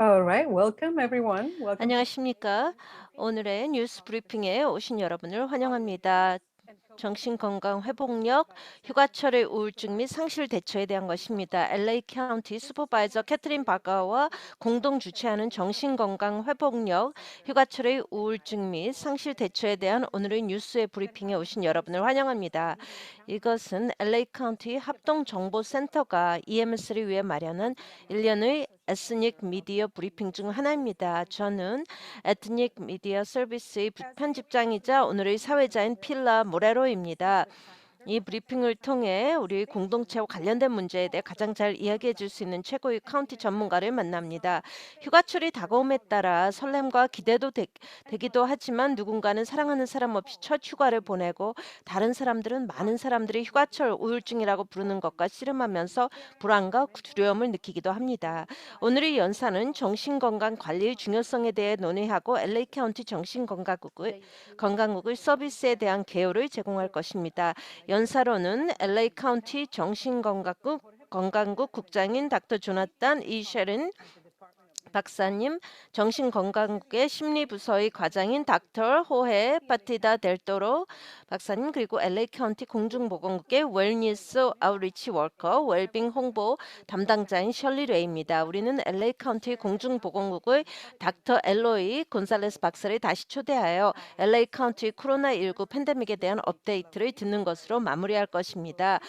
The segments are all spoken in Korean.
All right, welcome everyone. Welcome to 안녕하십니까? 오늘의 뉴스 브리핑에 오신 여러분을 환영합니다. 정신건강 회복력, 휴가철의 우울증 및 상실 대처에 대한 것입니다. LA 카운티 슈퍼바이저 캐트린 바가와 공동 주최하는 정신건강 회복력, 휴가철의 우울증 및 상실 대처에 대한 오늘의 뉴스의 브리핑에 오신 여러분을 환영합니다. 이것은 LA 카운티 합동정보센터가 EMS를 위해 마련한 1년의 에스닉 미디어 브리핑 중 하나입니다. 저는 에트닉 미디어 서비스의 편집장이자 오늘의 사회자인 필라 모레로입니다. 이 브리핑을 통해 우리 공동체와 관련된 문제에 대해 가장 잘 이야기해 줄 수 있는 최고의 카운티 전문가를 만납니다. 휴가철이 다가옴에 따라 설렘과 기대도 되기도 하지만 누군가는 사랑하는 사람 없이 첫 휴가를 보내고 다른 사람들은 많은 사람들이 휴가철 우울증이라고 부르는 것과 씨름하면서 불안과 두려움을 느끼기도 합니다. 오늘의 연사는 정신건강 관리의 중요성에 대해 논의하고 LA 카운티 건강국의 서비스에 대한 개요를 제공할 것입니다. 연사로는 LA 카운티 건강국 국장인 닥터 조나탄 이 셰른 박사님, 정신건강국의 심리부서의 과장인 닥터 호헤 파티다 델토로 박사님, 그리고 LA 카운티 공중보건국의 웰니스 아웃리치 워커, 웰빙 홍보 담당자인 셜리 레이입니다. 우리는 LA 카운티 공중보건국의 닥터 엘로이 곤살레스 박사를 다시 초대하여 LA 카운티 코로나19 팬데믹에 대한 업데이트를 듣는 것으로 마무리할 것입니다.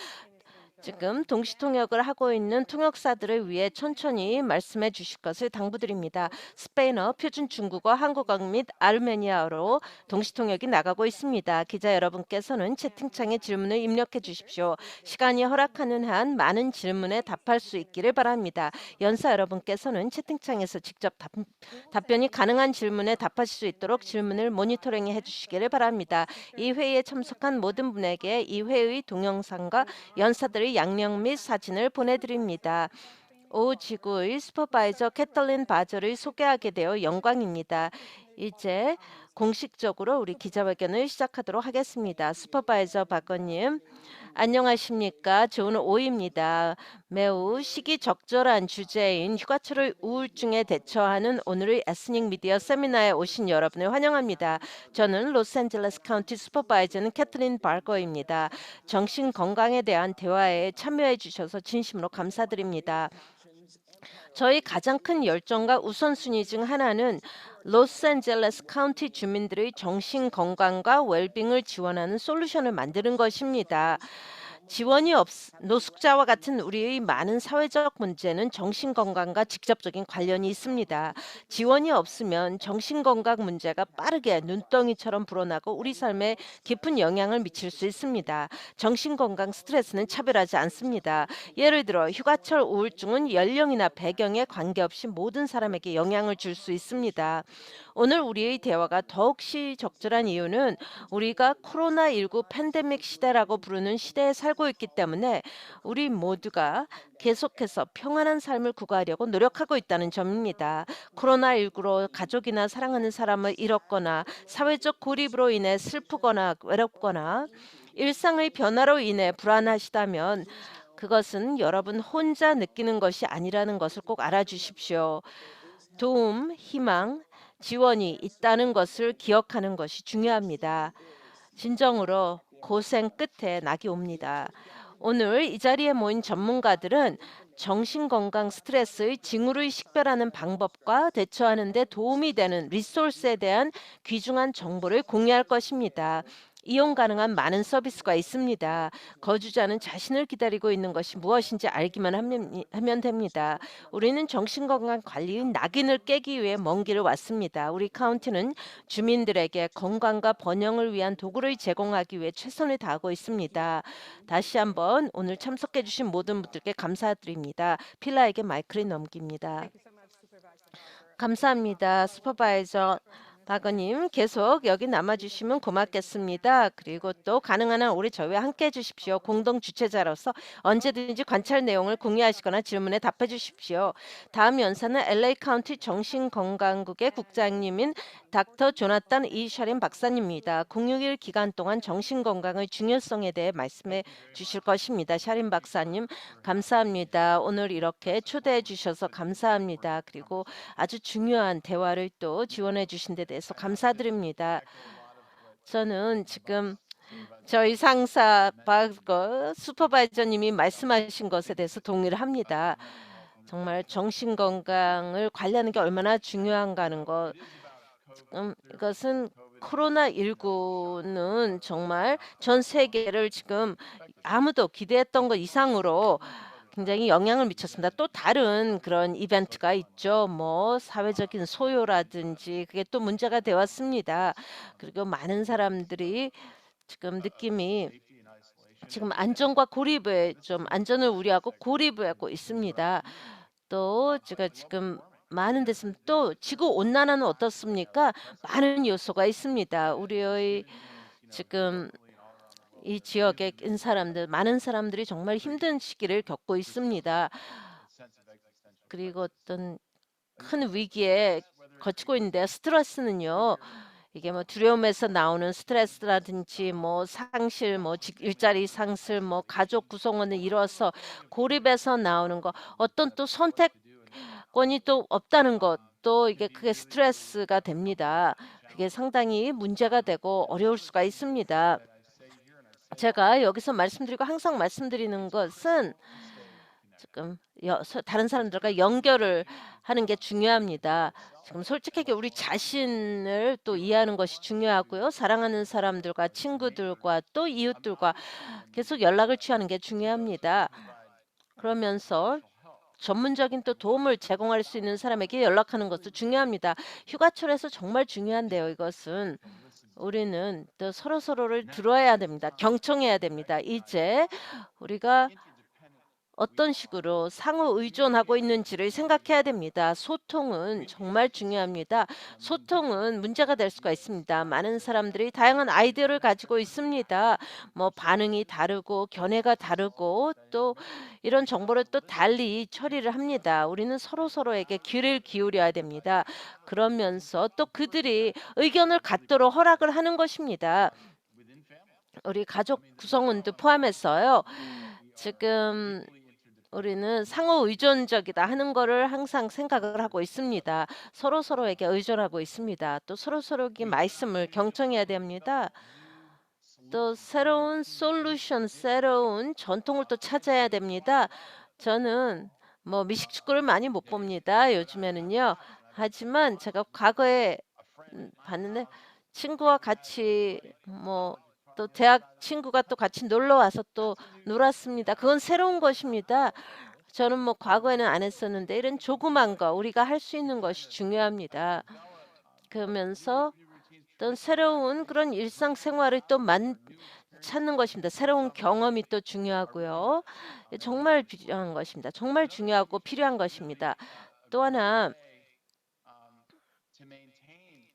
지금 동시통역을 하고 있는 통역사들을 위해 천천히 말씀해 주실 것을 당부드립니다. 스페인어, 표준 중국어, 한국어 및 아르메니아어로 동시통역이 나가고 있습니다. 기자 여러분께서는 채팅창에 질문을 입력해 주십시오. 시간이 허락하는 한 많은 질문에 답할 수 있기를 바랍니다. 연사 여러분께서는 채팅창에서 직접 답변이 가능한 질문에 답하실 수 있도록 질문을 모니터링해 주시기를 바랍니다. 이 회의에 참석한 모든 분에게 이 회의 동영상과 연사들의 양령 및 사진을 보내드립니다. 오 지구의 슈퍼바이저 캐털린 바저를 소개하게 되어 영광입니다. 이제 공식적으로 우리 기자회견을 시작하도록 하겠습니다. 슈퍼바이저 바거님, 안녕하십니까? 좋은 오후입니다. 매우 시기적절한 주제인 휴가철의 우울증에 대처하는 오늘의 에스닉 미디어 세미나에 오신 여러분을 환영합니다. 저는 로스앤젤레스 카운티 슈퍼바이저는 캐트린 바거입니다. 정신 건강에 대한 대화에 참여해 주셔서 진심으로 감사드립니다. 저희 가장 큰 열정과 우선순위 중 하나는 로스앤젤레스 카운티 주민들의 정신 건강과 웰빙을 지원하는 솔루션을 만드는 것입니다. 지원이 없 노숙자와 같은 우리의 많은 사회적 문제는 정신 건강과 직접적인 관련이 있습니다. 지원이 없으면 정신 건강 문제가 빠르게 눈덩이처럼 불어나고 우리 삶에 깊은 영향을 미칠 수 있습니다. 정신 건강 스트레스는 차별하지 않습니다. 예를 들어 휴가철 우울증은 연령이나 배경에 관계없이 모든 사람에게 영향을 줄 수 있습니다. 오늘 우리의 대화가 더욱 시적절한 이유는 우리가 코로나19 팬데믹 시대라고 부르는 시대에 살고 있기 때문에 우리 모두가 계속해서 평안한 삶을 구가하려고 노력하고 있다는 점입니다. 코로나19로 가족이나 사랑하는 사람을 잃었거나 사회적 고립으로 인해 슬프거나 외롭거나 일상의 변화로 인해 불안하시다면 그것은 여러분 혼자 느끼는 것이 아니라는 것을 꼭 알아주십시오. 도움, 희망, 지원이 있다는 것을 기억하는 것이 중요합니다. 진정으로 고생 끝에 낙이 옵니다. 오늘 이 자리에 모인 전문가들은 정신건강 스트레스의 징후를 식별하는 방법과 대처하는 데 도움이 되는 리소스에 대한 귀중한 정보를 공유할 것입니다. 이용 가능한 많은 서비스가 있습니다. 거주자는 자신을 기다리고 있는 것이 무엇인지 알기만 하면 됩니다. 우리는 정신건강 관리의 낙인을 깨기 위해 먼 길을 왔습니다. 우리 카운티는 주민들에게 건강과 번영을 위한 도구를 제공하기 위해 최선을 다하고 있습니다. 다시 한번 오늘 참석해 주신 모든 분들께 감사드립니다. 필라에게 마이크를 넘깁니다. thank you so much, Supervisor. 감사합니다. 슈퍼바이저 박원님 계속 여기 남아주시면 고맙겠습니다. 그리고 또 가능한 한 올해 저희와 함께 해주십시오. 공동 주최자로서 언제든지 관찰 내용을 공유하시거나 질문에 답해 주십시오. 다음 연사는 LA 카운티 정신건강국의 국장님인 닥터 조나단 이 샤린 박사님입니다. 061 기간 동안 정신건강의 중요성에 대해 말씀해 주실 것입니다. 샤린 박사님 감사합니다. 오늘 이렇게 초대해 주셔서 감사합니다. 그리고 아주 중요한 대화를 또 지원해 주신 데 대해서 감사드립니다. 저는 지금 저희 상사 슈퍼바이저님이 말씀하신 것에 대해서 동의를 합니다. 정말 정신 건강을 관리하는 게 얼마나 중요한가 하는 거. 지금 이것은 코로나19는 정말 전 세계를 지금 아무도 기대했던 것 이상으로 굉장히 영향을 미쳤습니다. 또 다른 그런 이벤트가 있죠. 뭐 사회적인 소요라든지 그게 또 문제가 되었습니다. 그리고 많은 사람들이 지금 느낌이 지금 안전과 고립에 좀 안전을 우려하고 고립을 하고 있습니다. 또 제가 지금 많은 데서 또 지구 온난화는 어떻습니까? 많은 요소가 있습니다. 우리의 지금 이 지역에 인 사람들, 많은 사람들이 정말 힘든 시기를 겪고 있습니다. 그리고 어떤 큰 위기에 거치고 있는데 스트레스는요. 이게 뭐 두려움에서 나오는 스트레스라든지 뭐 상실, 뭐 일자리 상실, 뭐 가족 구성원을 잃어서 고립에서 나오는 거, 어떤 또 선택권이 또 없다는 것, 또 이게 그게 스트레스가 됩니다. 그게 상당히 문제가 되고 어려울 수가 있습니다. 제가 여기서 말씀드리고 항상 말씀드리는 것은 지금 다른 사람들과 연결을 하는 게 중요합니다. 지금 솔직하게 우리 자신을 또 이해하는 것이 중요하고요. 사랑하는 사람들과 친구들과 또 이웃들과 계속 연락을 취하는 게 중요합니다. 그러면서 전문적인 또 도움을 제공할 수 있는 사람에게 연락하는 것도 중요합니다. 휴가철에서 정말 중요한데요. 이것은 우리는 또 서로서로를 들어야 됩니다. 경청해야 됩니다. 이제 우리가 어떤 식으로 상호 의존하고 있는지를 생각해야 됩니다. 소통은 정말 중요합니다. 소통은 문제가 될 수가 있습니다. 많은 사람들이 다양한 아이디어를 가지고 있습니다. 뭐 반응이 다르고 견해가 다르고 또 이런 정보를 또 달리 처리를 합니다. 우리는 서로서로에게 귀를 기울여야 됩니다. 그러면서 또 그들이 의견을 갖도록 허락을 하는 것입니다. 우리 가족 구성원도 포함해서요. 지금 우리는 상호 의존적이다 하는 거를 항상 생각을 하고 있습니다. 서로서로에게 의존하고 있습니다. 또 서로서로에게 말씀을 경청해야 됩니다. 또 새로운 솔루션, 새로운 전통을 또 찾아야 됩니다. 저는 뭐 미식축구를 많이 못 봅니다. 요즘에는요. 하지만 제가 과거에 봤는데 친구와 같이 뭐 또 대학 친구가 또 같이 놀러 와서 또 놀았습니다. 그건 새로운 것입니다. 저는 뭐 과거에는 안 했었는데 이런 조그만 거 우리가 할 수 있는 것이 중요합니다. 그러면서 어떤 새로운 그런 일상생활을 또 찾는 것입니다. 새로운 경험이 또 중요하고요. 정말 필요한 것입니다. 정말 중요하고 필요한 것입니다. 또 하나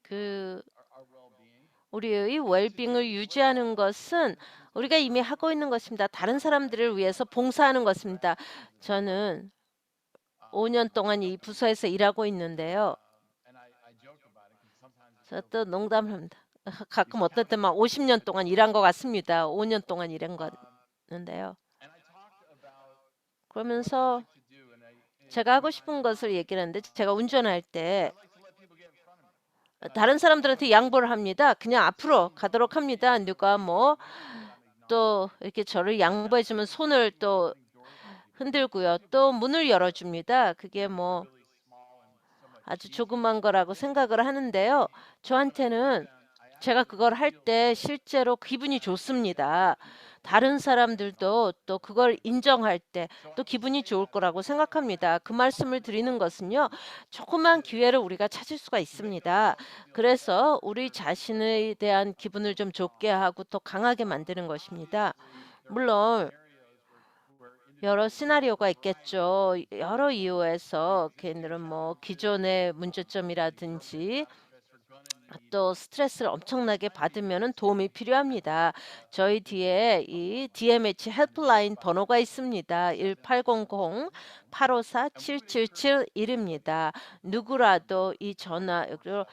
그 우리의 웰빙을 유지하는 것은 우리가 이미 하고 있는 것입니다. 다른 사람들을 위해서 봉사하는 것입니다. 저는 5년 동안 이 부서에서 일하고 있는데요. 저 또 농담을 합니다. 가끔 어떨 때 막 50년 동안 일한 것 같습니다. 5년 동안 일한 거는데요. 그러면서 제가 하고 싶은 것을 얘기를 하는데 제가 운전할 때 다른 사람들한테 양보를 합니다. 그냥 앞으로 가도록 합니다. 누가 뭐 또 이렇게 저를 양보해 주면 손을 또 흔들고요. 또 문을 열어줍니다. 그게 뭐 아주 조그만 거라고 생각을 하는데요. 저한테는 제가 그걸 할 때 실제로 기분이 좋습니다. 다른 사람들도 또 그걸 인정할 때 또 기분이 좋을 거라고 생각합니다. 그 말씀을 드리는 것은요. 조그만 기회를 우리가 찾을 수가 있습니다. 그래서 우리 자신에 대한 기분을 좀 좋게 하고 더 강하게 만드는 것입니다. 물론 여러 시나리오가 있겠죠. 여러 이유에서 걔네들은 뭐 기존의 문제점이라든지 또 스트레스를 엄청나게 받으면은 도움이 필요합니다. 저희 뒤에 이 DMH 헬프라인 번호가 있습니다. 1800-854-7771입니다. 누구라도 이 전화로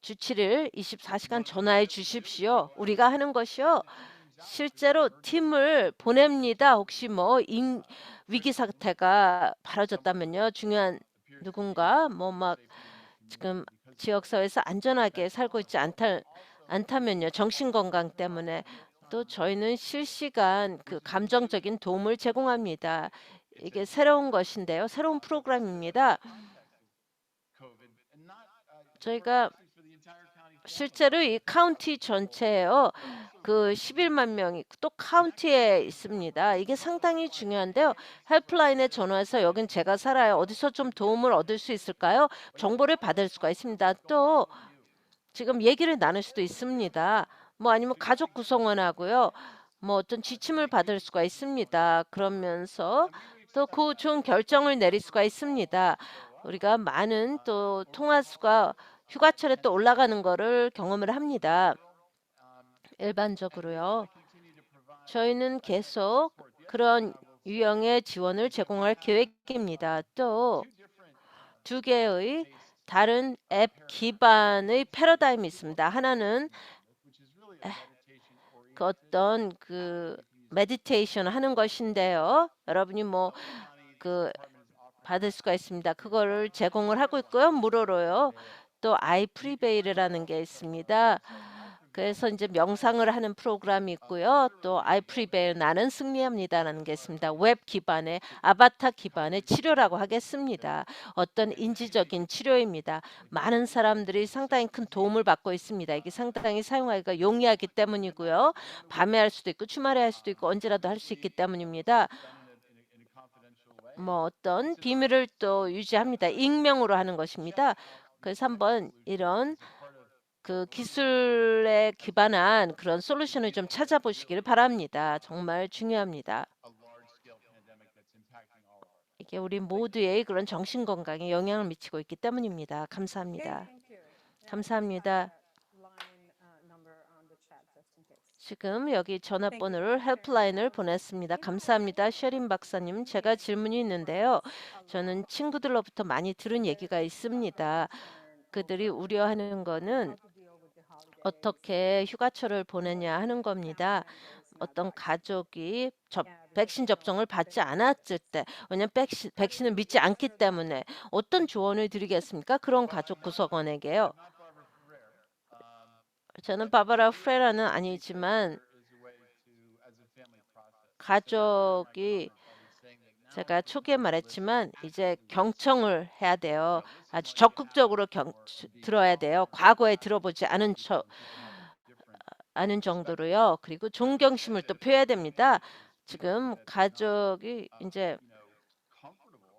주치를 24시간 전화해 주십시오. 우리가 하는 것이요. 실제로 팀을 보냅니다. 혹시 뭐 위기 사태가 벌어졌다면요. 중요한 누군가 뭐 막 지금 지역 사회에서 안전하게 살고 있지 않다면요. 정신 건강 때문에 또 저희는 실시간 그 감정적인 도움을 제공합니다. 이게 새로운 것인데요. 새로운 프로그램입니다. 저희가 실제로 이 카운티 전체에요. 그 11만 명이 또 카운티에 있습니다. 이게 상당히 중요한데요. 헬프라인에 전화해서 여긴 제가 살아요. 어디서 좀 도움을 얻을 수 있을까요? 정보를 받을 수가 있습니다. 또 지금 얘기를 나눌 수도 있습니다. 뭐 아니면 가족 구성원하고요. 뭐 어떤 지침을 받을 수가 있습니다. 그러면서 또 그 좋은 결정을 내릴 수가 있습니다. 우리가 많은 또 통화 수가 휴가철에 또 올라가는 거를 경험을 합니다. 일반적으로요. 저희는 계속 그런 유형의 지원을 제공할 계획입니다. 또 두 개의 다른 앱 기반의 패러다임이 있습니다. 하나는 그 어떤 그 메디테이션 하는 것인데요. 여러분이 뭐 그 받을 수가 있습니다. 그거를 제공을 하고 있고요. 무료로요. 또 아이프리베이르라는 게 있습니다. 그래서 이제 명상을 하는 프로그램이 있고요. 또 아이프리베이르 나는 승리합니다라는 게 있습니다. 웹 기반의 아바타 기반의 치료라고 하겠습니다. 어떤 인지적인 치료입니다. 많은 사람들이 상당히 큰 도움을 받고 있습니다. 이게 상당히 사용하기가 용이하기 때문이고요. 밤에 할 수도 있고 주말에 할 수도 있고 언제라도 할 수 있기 때문입니다. 뭐 어떤 비밀을 또 유지합니다. 익명으로 하는 것입니다. 그래서 한번 이런 그 기술에 기반한 그런 솔루션을 좀 찾아보시기를 바랍니다. 정말 중요합니다. 이게 우리 모두의 그런 정신 건강에 영향을 미치고 있기 때문입니다. Okay, 감사합니다. thank you. Now we have 감사합니다. line number on the chat just in case. 지금 여기 Thank you, 전화번호를 Dr. Sharon. 헬프라인을 보냈습니다. 감사합니다. 셰린 박사님. 제가 질문이 있는데요. 저는 친구들로부터 많이 들은 얘기가 있습니다. 그들이 우려하는 거는 어떻게 휴가철을 보내냐 하는 겁니다. 어떤 가족이 백신 접종을 받지 않았을 때, 왜냐하면 백신을 믿지 않기 때문에 어떤 조언을 드리겠습니까? 그런 가족 구성원에게요. 저는 바바라 프레라는 아니지만 가족이 제가 초기에 말했지만 이제 경청을 해야 돼요. 아주 적극적으로 들어야 돼요. 과거에 들어보지 않은 정도로요. 그리고 존경심을 또 표해야 됩니다. 지금 가족이 이제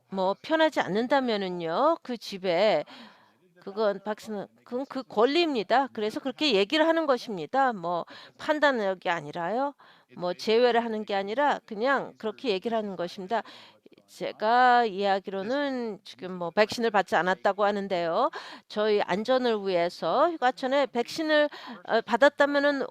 뭐 편하지 않는다면은요. 그 집에 그건 박스는 그건 그 권리입니다. 그래서 그렇게 얘기를 하는 것입니다. 뭐 판단력이 아니라요. 뭐 제외를 하는 게 아니라 그냥 그렇게 얘기를 하는 것입니다. 제가 이해하기로는 지금 뭐 백신을 받지 않았다고 하는데요. 저희 안전을 위해서 휴가촌에 백신을 받았다면은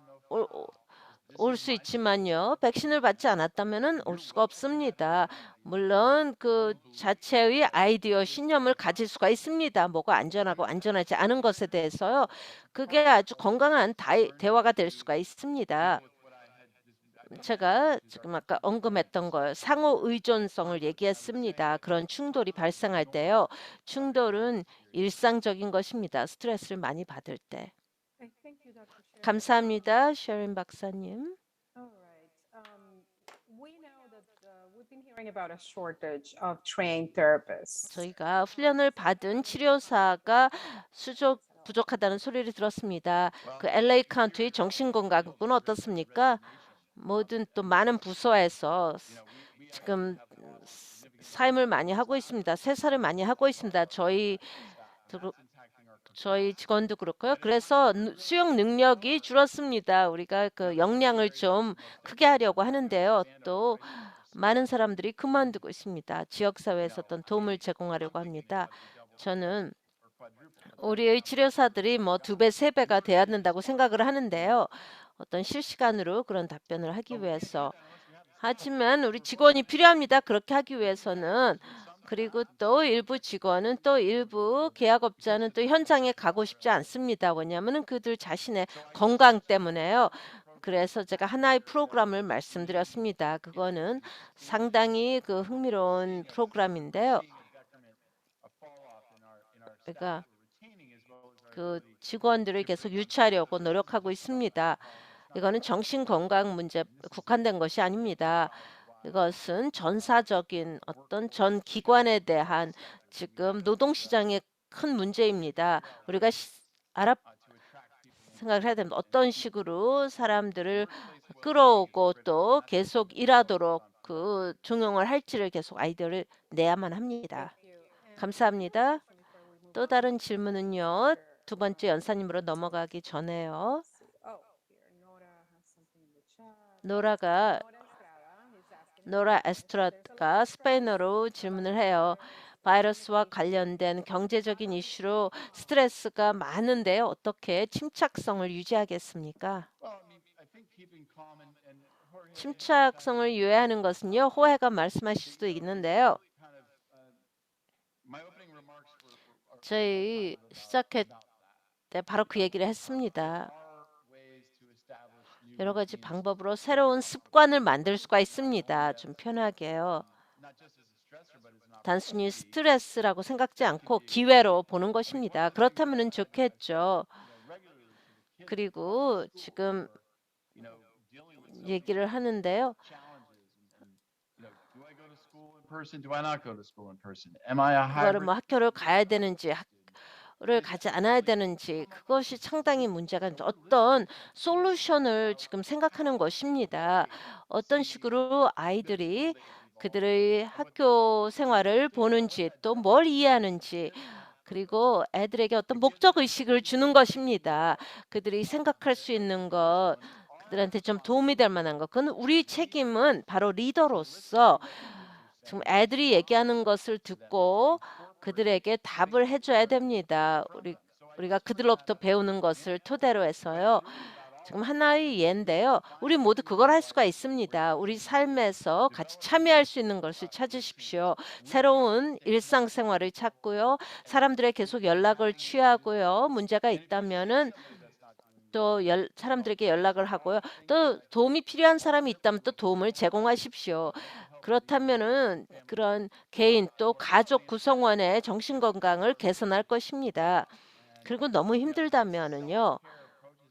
올 수 있지만요. 백신을 받지 않았다면은 올 수가 없습니다. 물론 그 자체의 아이디어 신념을 가질 수가 있습니다. 뭐가 안전하고 안전하지 않은 것에 대해서요. 그게 아주 건강한 대화가 될 수가 있습니다. 제가 지금 아까 언급했던 거 상호 의존성을 얘기했습니다. 그런 충돌이 발생할 때요. 충돌은 일상적인 것입니다. 스트레스를 많이 받을 때. Okay, thank you, Dr. Sharon. 감사합니다. 셰린 박사님. All right. We know that we've been hearing about a shortage of trained therapists. 저희가 훈련을 받은 치료사가 부족하다는 소리를 들었습니다. 그 LA 카운티 정신건강국은 어떻습니까? 모든 또 많은 부서에서 지금 사임을 많이 하고 있습니다. 세사를 많이 하고 있습니다. 저희 직원도 그렇고요. 그래서 수용 능력이 줄었습니다. 우리가 그 역량을 좀 크게 하려고 하는데요. 또 많은 사람들이 그만두고 있습니다. 지역 사회에서 어떤 도움을 제공하려고 합니다. 저는 우리의 치료사들이 뭐 2배, 3배가 돼야 된다고 생각을 하는데요. 어떤 실시간으로 그런 답변을 하기 위해서. 하지만 우리 직원이 필요합니다. 그렇게 하기 위해서는. 그리고 또 일부 직원은 또 일부 계약업자는 또 현장에 가고 싶지 않습니다. 왜냐하면 그들 자신의 건강 때문에요. 그래서 제가 하나의 프로그램을 말씀드렸습니다. 그거는 상당히 그 흥미로운 프로그램인데요. 그러니까 그 직원들을 계속 유치하려고 노력하고 있습니다. 이거는 정신건강 문제 국한된 것이 아닙니다. 이것은 전사적인 어떤 전 기관에 대한 지금 노동시장의 큰 문제입니다. 우리가 알아 생각을 해야 됩니다. 어떤 식으로 사람들을 끌어오고 또 계속 일하도록 그 중용을 할지를 계속 아이디어를 내야만 합니다. Thank you. And 감사합니다. question before we move 또 on. 다른 질문은요. 두 번째 연사님으로 넘어가기 전에요. Let's see. Oh, here Nora has something in the chat. 노라가 노라 에스트라가 스페인어로 질문을 해요. 바이러스와 관련된 경제적인 이슈로 스트레스가 많은데요. 어떻게 침착성을 유지하겠습니까? 침착성을 유지하는 것은요. 호해가 말씀하실 수도 있는데요. 저희 시작할 때 바로 그 얘기를 했습니다. 여러 가지 방법으로 새로운 습관을 만들 수가 있습니다. 좀 편하게요. 단순히 스트레스라고 생각지 않고 기회로 보는 것입니다. 그렇다면 좋겠죠. 그리고 지금 얘기를 하는데요. 그거를 뭐 학교를 가야 되는지 를 가지 않아야 되는지 그것이 상당히 문제가 있는데 어떤 솔루션을 지금 생각하는 것입니다. 어떤 식으로 아이들이 그들의 학교 생활을 보는지 또 뭘 이해하는지 그리고 애들에게 어떤 목적 의식을 주는 것입니다. 그들이 생각할 수 있는 것 그들한테 좀 도움이 될 만한 것 그건 우리 책임은 바로 리더로서 지금 애들이 얘기하는 것을 듣고 그들에게 답을 해줘야 됩니다. 우리가 그들로부터 배우는 것을 토대로 해서요. 지금 하나의 예인데요. 우리 모두 그걸 할 수가 있습니다. 우리 삶에서 같이 참여할 수 있는 것을 찾으십시오. 새로운 일상생활을 찾고요. 사람들의 계속 연락을 취하고요. 문제가 있다면은 또 사람들에게 연락을 하고요. 또 도움이 필요한 사람이 있다면 또 도움을 제공하십시오. 그렇다면은 그런 개인 또 가족 구성원의 정신 건강을 개선할 것입니다. 그리고 너무 힘들다면은요.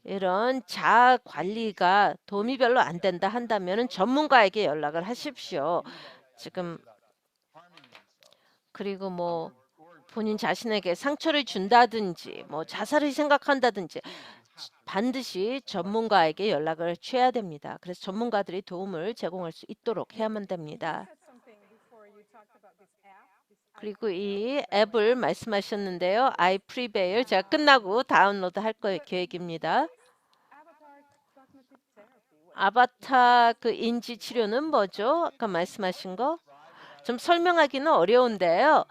이런 자아 관리가 도움이 별로 안 된다 한다면은 전문가에게 연락을 하십시오. 지금 그리고 뭐 본인 자신에게 상처를 준다든지 뭐 자살을 생각한다든지 반드시 전문가에게 연락을 취해야 됩니다. 그래서 전문가들이 도움을 제공할 수 있도록 해야만 됩니다. 그리고 이 앱을 말씀하셨는데요. 아이프리베일 제가 끝나고 다운로드 할 계획입니다. 아바타 그 인지 치료는 뭐죠? 아까 말씀하신 거? 좀 설명하기는 어려운데요.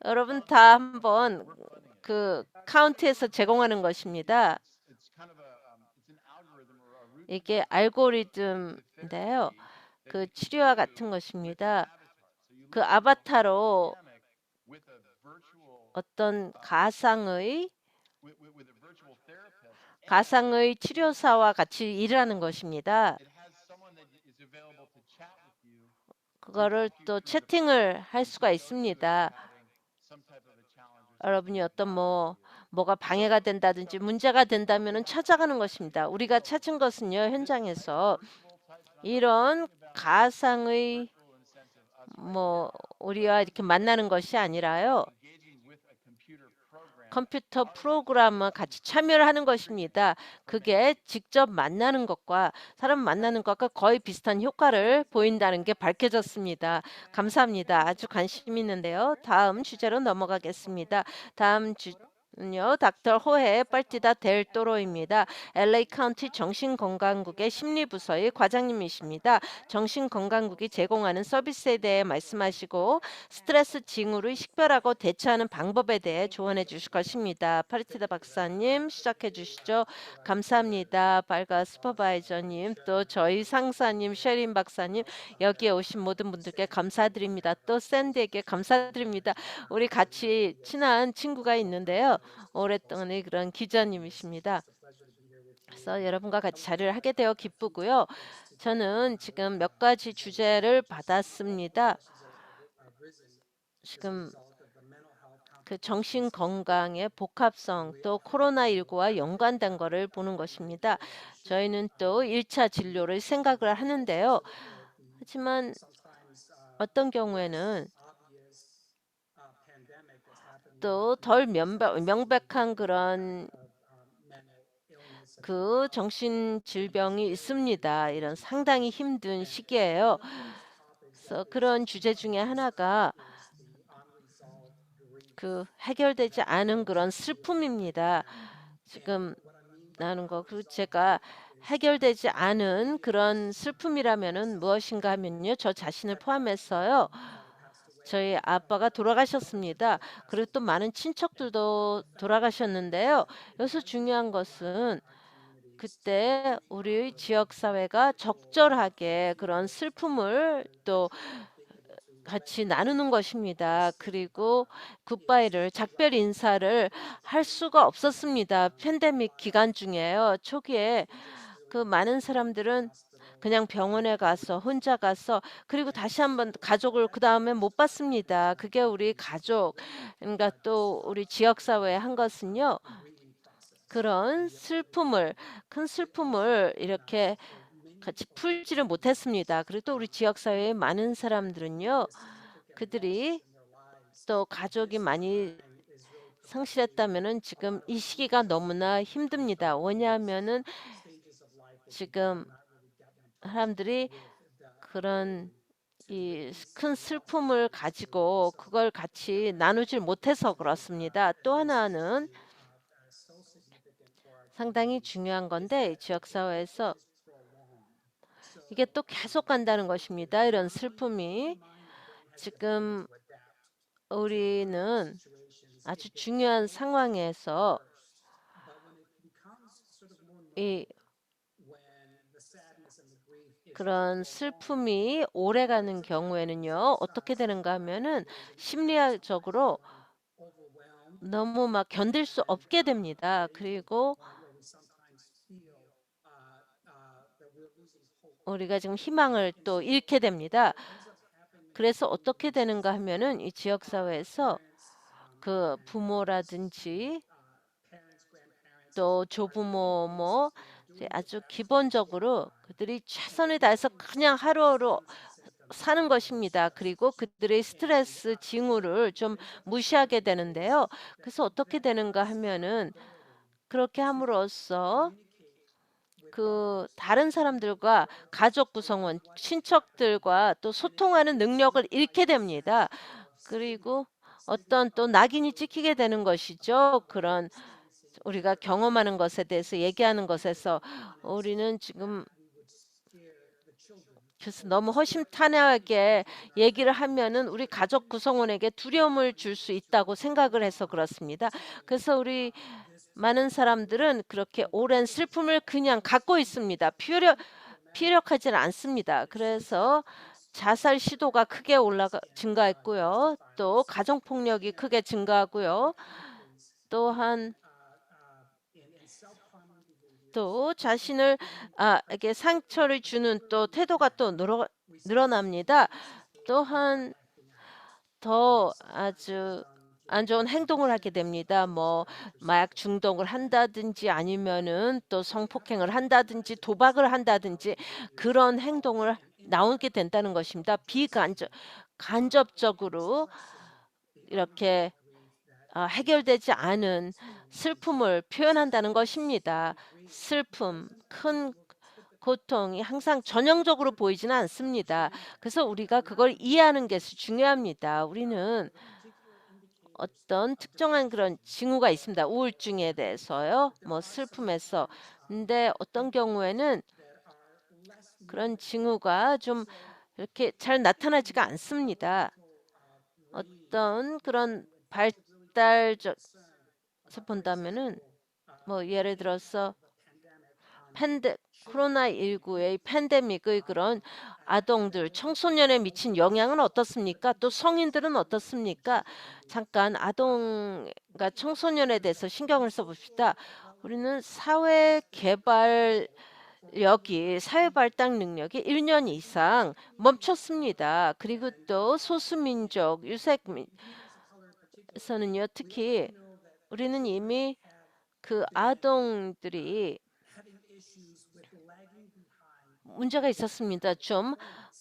여러분 다 한번 그 카운트에서 제공하는 것입니다. 이게 알고리즘인데요. 그 치료와 같은 것입니다. 그 아바타로 어떤 가상의 치료사와 같이 일을 하는 것입니다. 그거를 또 채팅을 할 수가 있습니다. 여러분이 어떤 뭐가 방해가 된다든지 문제가 된다면 찾아가는 것입니다. 우리가 찾은 것은요, 현장에서 이런 가상의 우리와 이렇게 만나는 것이 아니라요. 컴퓨터 프로그램과 같이 참여를 하는 것입니다. 그게 직접 만나는 것과 사람 만나는 것과 거의 비슷한 효과를 보인다는 게 밝혀졌습니다. 감사합니다. 아주 관심 있는데요. 다음 주제로 넘어가겠습니다. 다음 닥터 호헤 빨티다 델 또로입니다. LA 카운티 정신건강국의 심리부서의 과장님이십니다. 정신건강국이 제공하는 서비스에 대해 말씀하시고 스트레스 징후를 식별하고 대처하는 방법에 대해 조언해 주실 것입니다. 파르티다 박사님 시작해 주시죠. 감사합니다. 발가 슈퍼바이저님, 또 저희 상사님, 셰린 박사님, 여기에 오신 모든 분들께 감사드립니다. 또 샌디에게 감사드립니다. 우리 같이 친한 친구가 있는데요. 오랫동안의 그런 기자님이십니다. 그래서 여러분과 같이 자리를 하게 되어 기쁘고요. 저는 지금 몇 가지 주제를 받았습니다. 지금 그 정신 건강의 복합성, 또 코로나19와 연관된 거를 보는 것입니다. 저희는 또 1차 진료를 생각을 하는데요. 하지만 어떤 경우에는 또 덜 명백한 그런 그 정신 질병이 있습니다. 이런 상당히 힘든 시기예요. 그래서 그런 주제 중에 하나가 그 해결되지 않은 그런 슬픔입니다. 지금 나는 거, 그 제가 해결되지 않은 그런 슬픔이라면은 무엇인가 하면요, 저 자신을 포함해서요, 저희 아빠가 돌아가셨습니다. 그리고 또 많은 친척들도 돌아가셨는데요. 여기서 중요한 것은 그때 우리 지역 사회가 적절하게 그런 슬픔을 또 같이 나누는 것입니다. 그리고 굿바이를, 작별 인사를 할 수가 없었습니다. 팬데믹 기간 중에요. 초기에 그 많은 사람들은 그냥 병원에 가서 혼자 가서, 그리고 다시 한번 가족을 그다음에 못 봤습니다. 그게 우리 가족, 그러니까 또 우리 지역 사회에 한 것은요, 그런 슬픔을, 큰 슬픔을 이렇게 같이 풀지를 못했습니다. 그리고 또 우리 지역 사회의 많은 사람들은요, 그들이 또 가족이 많이 상실했다면은 지금 이 시기가 너무나 힘듭니다. 왜냐하면은 지금 사람들이 그런 이 큰 슬픔을 가지고 그걸 같이 나누질 못해서 그렇습니다. 또 하나는 상당히 중요한 건데, 지역 사회에서 이게 또 계속 간다는 것입니다. 이런 슬픔이. 지금 우리는 아주 중요한 상황에서 이 그런 슬픔이 오래가는 경우에는요, 어떻게 되는가 하면은 심리학적으로 너무 막 견딜 수 없게 됩니다. 그리고 우리가 지금 희망을 또 잃게 됩니다. 그래서 어떻게 되는가 하면은 이 지역 사회에서 그 부모라든지 또 조부모 뭐 이제 아주 기본적으로 그들이 최선을 다해서 그냥 하루하루 사는 것입니다. 그리고 그들의 스트레스 징후를 좀 무시하게 되는데요. 그래서 어떻게 되는가 하면은 그렇게 함으로써 그 다른 사람들과 가족 구성원, 친척들과 또 소통하는 능력을 잃게 됩니다. 그리고 어떤 또 낙인이 찍히게 되는 것이죠. 그런 우리가 경험하는 것에 대해서 얘기하는 것에서 우리는 지금 그래서 너무 허심탄회하게 얘기를 하면은 우리 가족 구성원에게 두려움을 줄 수 있다고 생각을 해서 그렇습니다. 그래서 우리 많은 사람들은 그렇게 오랜 슬픔을 그냥 갖고 있습니다. 피력하지는 않습니다. 그래서 자살 시도가 크게 증가했고요. 또 가정 폭력이 크게 증가하고요. 또한 또 자신을 이게 상처를 주는 또 태도가 또 늘어납니다. 또한 더 아주 안 좋은 행동을 하게 됩니다. 뭐 마약 중독을 한다든지 아니면은 또 성폭행을 한다든지 도박을 한다든지 그런 행동을 나오게 된다는 것입니다. 간접적으로 이렇게 해결되지 않은 슬픔을 표현한다는 것입니다. 슬픔, 큰 고통이 항상 전형적으로 보이지는 않습니다. 그래서 우리가 그걸 이해하는 것이 중요합니다. 우리는 어떤 특정한 그런 징후가 있습니다. 우울증에 대해서요. 뭐 슬픔에서. 근데 어떤 경우에는 그런 징후가 좀 이렇게 잘 나타나지가 않습니다. 어떤 그런 발달적에서 본다면은 뭐 예를 들어서 코로나19의 팬데믹의 그런 아동들, 청소년에 미친 영향은 어떻습니까? 또 성인들은 어떻습니까? 잠깐 아동과 청소년에 대해서 신경을 써봅시다. 우리는 사회 발달 능력이 1년 이상 멈췄습니다. 그리고 또 소수민족, 유색민에서는요, 특히 우리는 이미 그 아동들이 문제가 있었습니다. 좀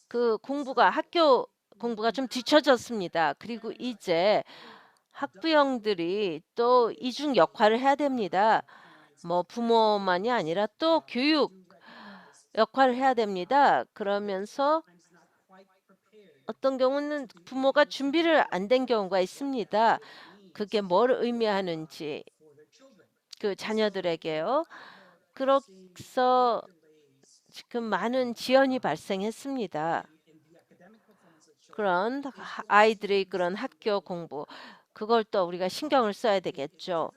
그 학교 공부가 좀 뒤처졌습니다. 그리고 이제 학부형들이 또 이중 역할을 해야 됩니다. 뭐 부모만이 아니라 또 교육 역할을 해야 됩니다. 그러면서 어떤 경우는 부모가 준비를 안 된 경우가 있습니다. 그게 뭘 의미하는지 그 자녀들에게요. 그래서 지금 많은 지연이 발생했습니다. 그런 아이들의 그런 학교 공부 그걸 또 우리가 신경을 써야 되겠죠.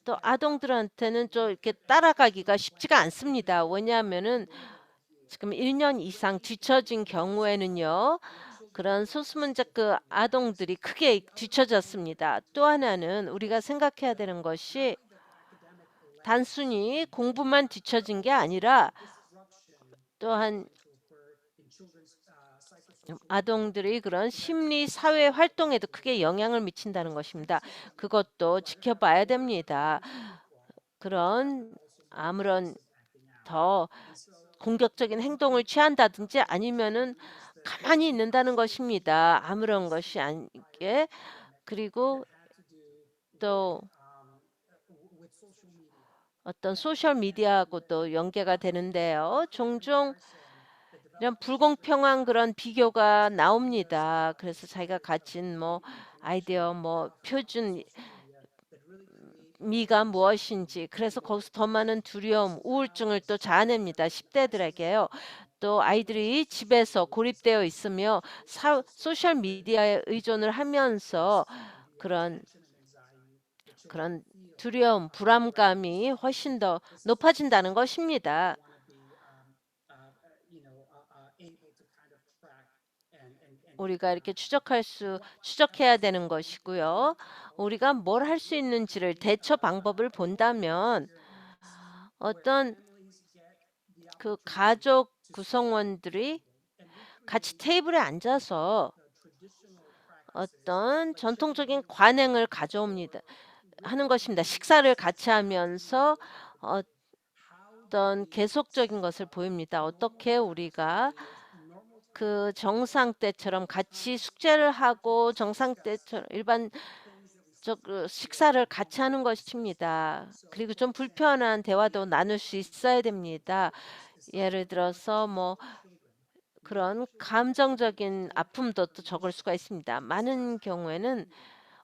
또 아동들한테는 좀 이렇게 따라가기가 쉽지가 않습니다. 왜냐하면은 지금 1년 이상 뒤처진 경우에는요. 그런 소수민족 그 아동들이 크게 뒤처졌습니다. 또 하나는 우리가 생각해야 되는 것이 단순히 공부만 뒤처진 게 아니라 또한 아동들의 그런 심리 사회 활동에도 크게 영향을 미친다는 것입니다. 그것도 지켜봐야 됩니다. 그런 아무런 더 공격적인 행동을 취한다든지 아니면은 가만히 있는다는 것입니다. 아무런 것이 아니게. 그리고 또 어떤 소셜 미디어하고도 연계가 되는데요. 종종 이런 불공평한 그런 비교가 나옵니다. 그래서 자기가 가진 뭐 아이디어 뭐 표준 미가 무엇인지 그래서 거기서 더 많은 두려움, 우울증을 또 자아냅니다. 10대들에게요. 또 아이들이 집에서 고립되어 있으며 소셜 미디어에 의존을 하면서 그런 그런 두려움, 불안감이 훨씬 더 높아진다는 것입니다. 우리가 이렇게 추적해야 되는 것이고요. 우리가 뭘 할 수 있는지를 대처 방법을 본다면 어떤 그 가족 구성원들이 같이 테이블에 앉아서 어떤 전통적인 관행을 가져옵니다. 하는 것입니다. 식사를 같이 하면서 어떤 계속적인 것을 보입니다. 어떻게 우리가 그 정상 때처럼 같이 숙제를 하고 정상 때처럼 식사를 같이 하는 것입니다. 그리고 좀 불편한 대화도 나눌 수 있어야 됩니다. 예를 들어서 뭐 그런 감정적인 아픔도 또 적을 수가 있습니다. 많은 경우에는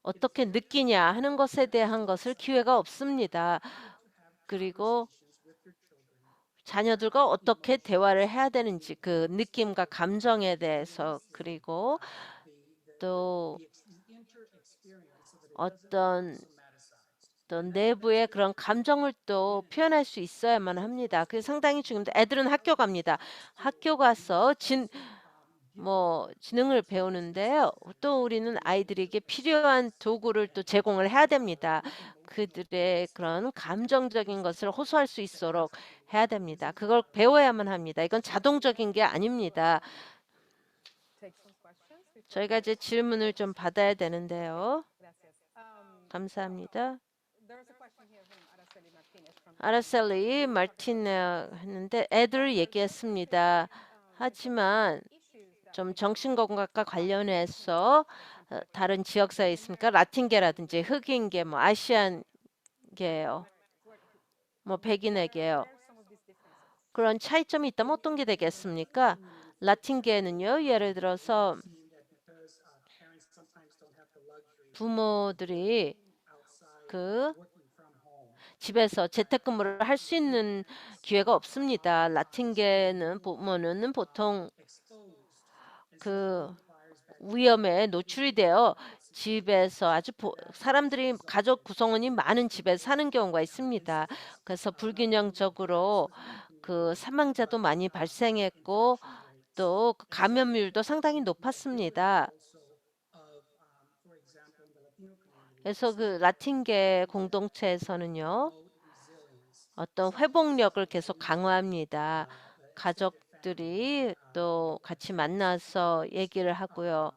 어떻게 느끼냐 하는 것에 대한 것을 기회가 없습니다. 그리고 자녀들과 어떻게 대화를 해야 되는지 그 느낌과 감정에 대해서 그리고 또 어떤 또 내부의 그런 감정을 또 표현할 수 있어야만 합니다. 그게 상당히 중요한데 애들은 학교 갑니다. 학교 가서 지능을 배우는데요. 또 우리는 아이들에게 필요한 도구를 또 제공을 해야 됩니다. 그들의 그런 감정적인 것을 호소할 수 있도록 해야 됩니다. 그걸 배워야만 합니다. 이건 자동적인 게 아닙니다. Take some questions before 저희가 we 이제 질문을 좀 받아야 되는데요. Gracias. 감사합니다. There's a question here from Araceli Martinez from 아라셀리 마르티네 했는데 애들 얘기했습니다. 하지만 issues that 좀 정신건강과 관련해서 다른 지역사회 있습니까? 라틴계라든지 흑인계, 뭐 아시안계요, 뭐 백인에게요. where are some of these differences? 그런 차이점이 있다면 어떤 게 되겠습니까? 라틴계는요, 예를 들어서 부모들이 그 집에서 재택근무를 할 수 있는 기회가 없습니다. 라틴계는 부모는 보통 그 위험에 노출이 되어 집에서 아주 사람들이 가족 구성원이 많은 집에 사는 경우가 있습니다. 그래서 불균형적으로 그 사망자도 많이 발생했고 또 그 감염률도 상당히 높았습니다. 그래서 그 라틴계 공동체에서는요, 어떤 회복력을 계속 강화합니다. 가족들이 또 같이 만나서 얘기를 하고요.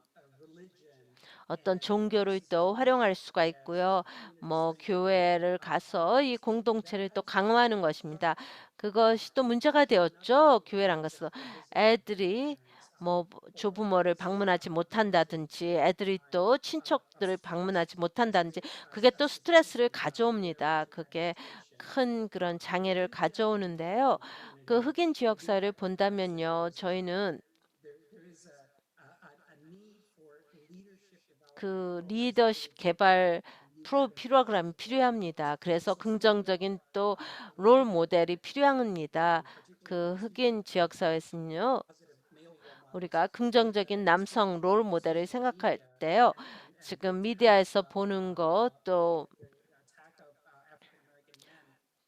어떤 종교를 또 활용할 수가 있고요. 뭐 교회를 가서 이 공동체를 또 강화하는 것입니다. 그것이 또 문제가 되었죠. 교회를 안 가서 애들이 뭐 조부모를 방문하지 못한다든지 애들이 또 친척들을 방문하지 못한다든지 그게 또 스트레스를 가져옵니다. 그게 큰 그런 장애를 가져오는데요. 그 흑인 지역 사회를 본다면요. 저희는 그 리더십 개발 프로그램이 필요합니다. 그래서 긍정적인 또 롤 모델이 필요합니다. 그 흑인 지역 사회에서는요. 우리가 긍정적인 남성 롤 모델을 생각할 때요. 지금 미디어에서 보는 것또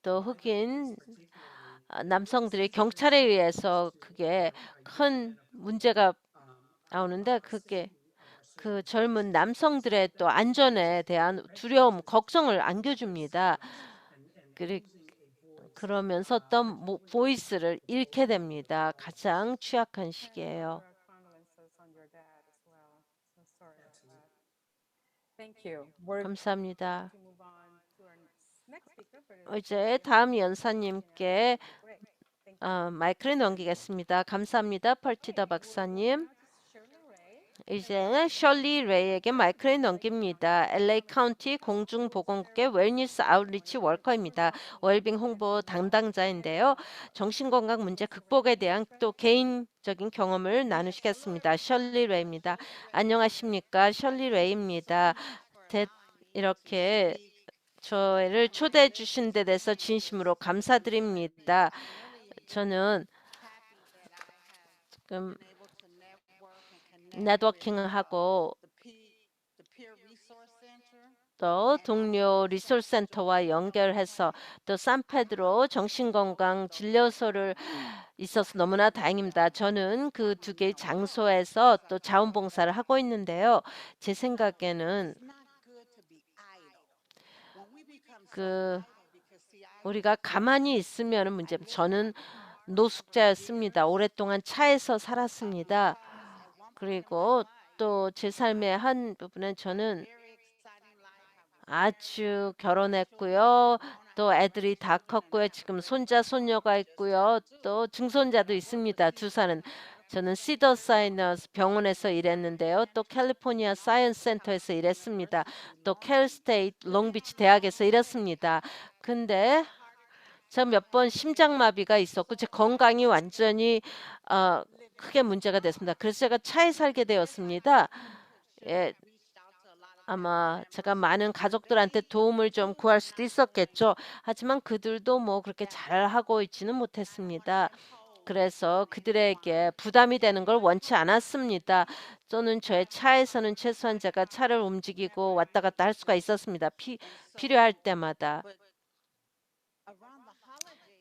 또 흑인 남성들이 경찰에 의해서 그게 큰 문제가 나오는데 그게 그 젊은 남성들의 또 안전에 대한 두려움, 걱정을 안겨줍니다. 그리, 그러면서 어떤 보이스를 잃게 됩니다. 가장 취약한 시기예요. Thank you. We're 감사합니다. to move on to our next speaker, but 이제 다음 yeah, 연사님께 great. Thank you. 마이크를 넘기겠습니다. 감사합니다. 펄티다 Okay, we'll move 박사님. now to Shirley Ray. 이제 셜리 레이에게 마이크를 넘깁니다. LA 카운티 공중보건국의 웰니스 아웃리치 워커입니다. 웰빙 홍보 담당자인데요. 정신건강 문제 극복에 대한 또 개인적인 경험을 나누시겠습니다. 셜리 레이입니다. 안녕하십니까? 셜리 레이입니다. 이렇게 저를 초대해 주신 데 대해서 진심으로 감사드립니다. 저는 지금 네트워킹하고 또 동료 리소스 센터와 연결해서 또 산페드로 정신건강 진료소를 있어서 너무나 다행입니다. 저는 그 두 개의 장소에서 또 자원봉사를 하고 있는데요. 제 생각에는 그 우리가 가만히 있으면 문제입니다. 저는 노숙자였습니다. 오랫동안 차에서 살았습니다. 그리고 또 제 삶의 한 부분은 저는 아주 결혼했고요. 또 애들이 다 컸고요. 지금 손자, 손녀가 있고요. 또 증손자도 있습니다. 두 살은. 저는 시더사이너스 병원에서 일했는데요. 또 캘리포니아 사이언스 센터에서 일했습니다. 또 캘스테이트 롱비치 대학에서 일했습니다. 근데 제가 몇 번 심장마비가 있었고 제 건강이 완전히 어, 크게 문제가 됐습니다. 그래서 제가 차에 살게 되었습니다. 예, 아마 제가 많은 가족들한테 도움을 좀 구할 수도 있었겠죠. 하지만 그들도 뭐 그렇게 잘하고 있지는 못했습니다. 그래서 그들에게 부담이 되는 걸 원치 않았습니다. 저는 저의 차에서는 최소한 제가 차를 움직이고 왔다 갔다 할 수가 있었습니다. 필요할 때마다.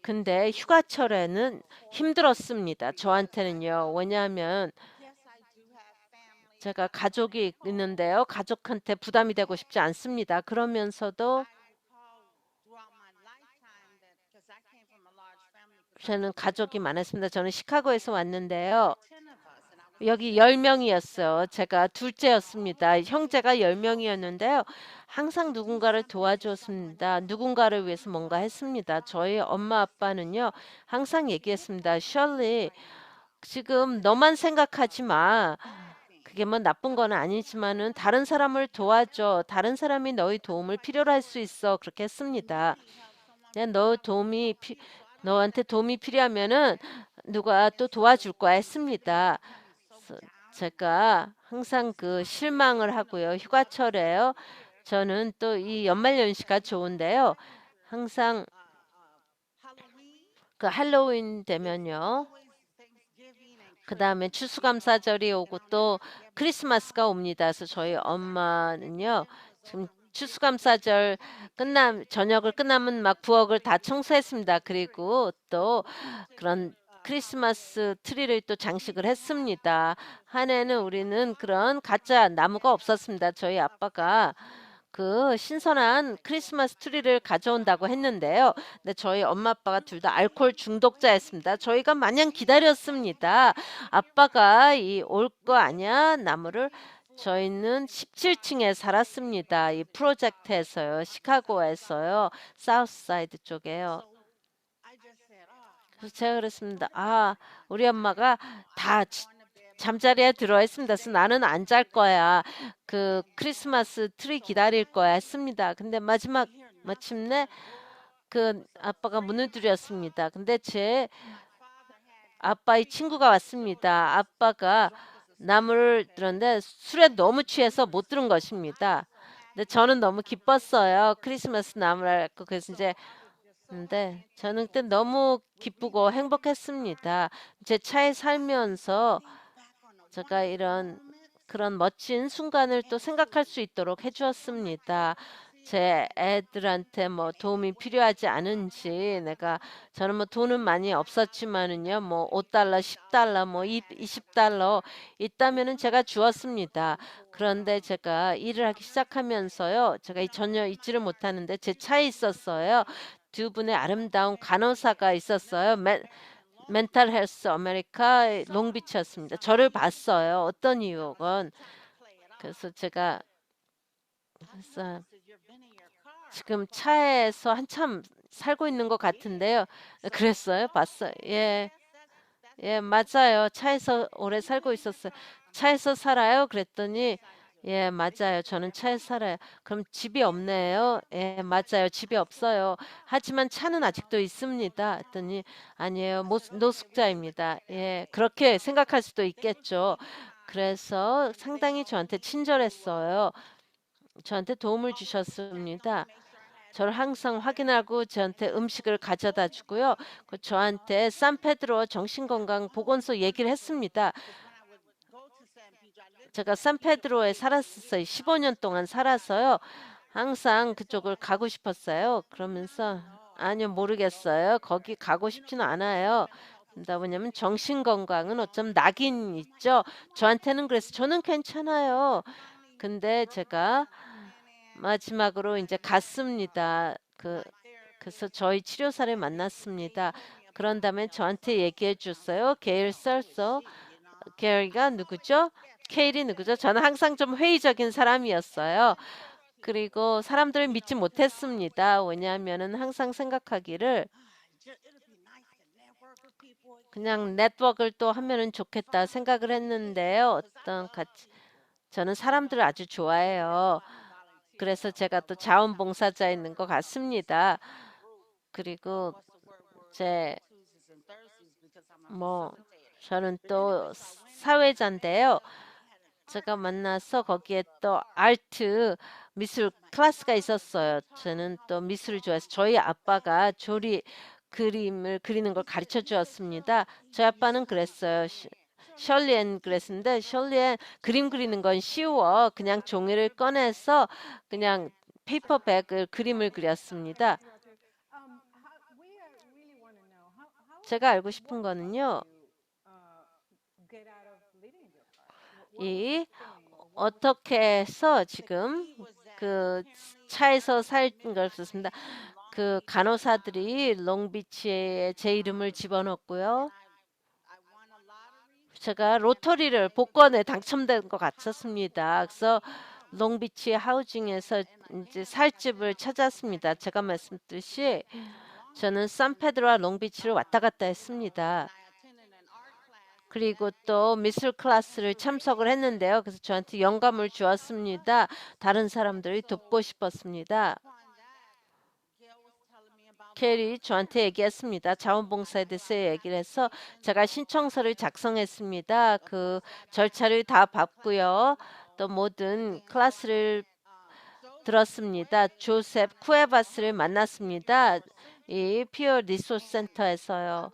근데 휴가철에는 힘들었습니다. 저한테는요. 왜냐하면 제가 가족이 있는데요. 가족한테 부담이 되고 싶지 않습니다. 그러면서도 저는 가족이 많았습니다. 저는 시카고에서 왔는데요. 여기 10명이었어요. 제가 둘째였습니다. 형제가 10명이었는데요. 항상 누군가를 도와줬습니다. 누군가를 위해서 뭔가 했습니다. 저희 엄마 아빠는요. 항상 얘기했습니다. 셜리, 지금 너만 생각하지 마. 그게 뭐 나쁜 건 아니지만은 다른 사람을 도와줘. 다른 사람이 너의 도움을 필요로 할 수 있어. 그렇게 했습니다. 그냥 너한테 도움이 필요하면은 누가 또 도와줄 거야 했습니다. 제가 항상 그 실망을 하고요. 휴가철에요. 저는 또 이 연말 연시가 좋은데요. 항상 그 할로윈 되면요. 그 다음에 추수감사절이 오고 또 크리스마스가 옵니다. 그래서 저희 엄마는요, 지금 추수감사절 저녁을 끝나면 막 부엌을 다 청소했습니다. 그리고 또 그런 크리스마스 트리를 또 장식을 했습니다. 한 해는 우리는 그런 가짜 나무가 없었습니다. 저희 아빠가 그 신선한 크리스마스 트리를 가져온다고 했는데요. 근데 저희 엄마 아빠가 둘 다 알코올 중독자였습니다. 저희가 마냥 기다렸습니다. 아빠가 이 올 거 아니야 나무를 저희는 17층에 살았습니다. 이 프로젝트에서요. 시카고에서요. 사우스사이드 쪽에요. 그래서 제가 그랬습니다. 아, 우리 엄마가 다 잠자리에 들어 있습니다. 그래서 나는 안 잘 거야. 그 크리스마스 트리 기다릴 거야 했습니다. 근데 마침내 그 아빠가 문을 두드렸습니다. 근데 제 아빠의 친구가 왔습니다. 아빠가 나무를 들었는데 술에 너무 취해서 못 들은 것입니다. 근데 저는 너무 기뻤어요. 크리스마스 나무를 알고 그래서 이제 근데 저는 그때 너무 기쁘고 행복했습니다. 제 차에 살면서 제가 이런 그런 멋진 순간을 또 생각할 수 있도록 해주었습니다. 제 애들한테 뭐 도움이 필요하지 않은지 저는 뭐 돈은 많이 없었지만은요 뭐 5달러, 10달러, 뭐 20달러 있다면은 제가 주었습니다. 그런데 제가 일을 하기 시작하면서요 제가 전혀 잊지를 못하는데 제 차에 있었어요. 두 분의 아름다운 간호사가 있었어요. 멘탈 헬스 아메리카 롱비치였습니다. 저를 봤어요. 어떤 이유건 그래서 제가 그래서 지금 차에서 한참 살고 있는 것 같은데요. 그랬어요? 봤어요. 예, 예, 맞아요. 차에서 오래 살고 있었어요. 차에서 살아요? 그랬더니 예, 맞아요. 저는 차에서 살아요. 그럼 집이 없네요. 예, 맞아요. 집이 없어요. 하지만 차는 아직도 있습니다. 했더니 아니에요. 노숙자입니다. 예, 그렇게 생각할 수도 있겠죠. 그래서 상당히 저한테 친절했어요. 저한테 도움을 주셨습니다. 저를 항상 확인하고 저한테 음식을 가져다 주고요. 저한테 산페드로 정신건강 보건소 얘기를 했습니다. 제가 산페드로에 살았었어요. 15년 동안 살아서요. 항상 그쪽을 가고 싶었어요. 그러면서 아니요 모르겠어요. 거기 가고 싶지는 않아요. 왜냐면 정신건강은 어쩜 낙인 있죠. 저한테는 그래서 저는 괜찮아요. 근데 제가 마지막으로 이제 갔습니다. 그래서 저희 치료사를 만났습니다. 그런 다음에 저한테 얘기해 줬어요. 게일 썰서. 게일가 누구죠? 케일이 누구죠? 저는 항상 좀 회의적인 사람이었어요. 그리고 사람들을 믿지 못했습니다. 왜냐하면은 항상 생각하기를 그냥 네트워크를 또 하면은 좋겠다 생각을 했는데요. 저는 사람들을 아주 좋아해요. 그래서 제가 또 자원봉사자인 것 같습니다. 그리고 제 뭐 저는 또 사회자인데요. 제가 만나서 거기에 또 아트 미술 클래스가 있었어요. 저는 또 미술을 좋아해서 저희 아빠가 그림을 그리는 걸 가르쳐 주었습니다. 저희 아빠는 그랬어요. 셜리엔 그랬는데 셜리엔 그림 그리는 건 쉬워. 그냥 종이를 꺼내서 그냥 페이퍼백을 그림을 그렸습니다. 제가 알고 싶은 거는요. 이 어떻게 해서 지금 그 차에서 살던 걸 썼습니다. 그 간호사들이 롱비치에 제 이름을 집어넣었고요. 제가 로터리를 복권에 당첨된 것 같았습니다. 그래서 롱비치 하우징에서 이제 살 집을 찾았습니다. 제가 말씀드렸듯이 저는 산페드로와 롱비치를 왔다 갔다 했습니다. 그리고 또 미술 클래스를 참석을 했는데요. 그래서 저한테 영감을 주었습니다. 다른 사람들이 돕고 싶었습니다. 쉘이 저한테 얘기했습니다. 자원봉사에 대해서 얘기를 해서 제가 신청서를 작성했습니다. 그 절차를 다 밟고요. 또 모든 클래스를 들었습니다. 조셉 쿠에바스를 만났습니다. 이 피어 리소스 센터에서요.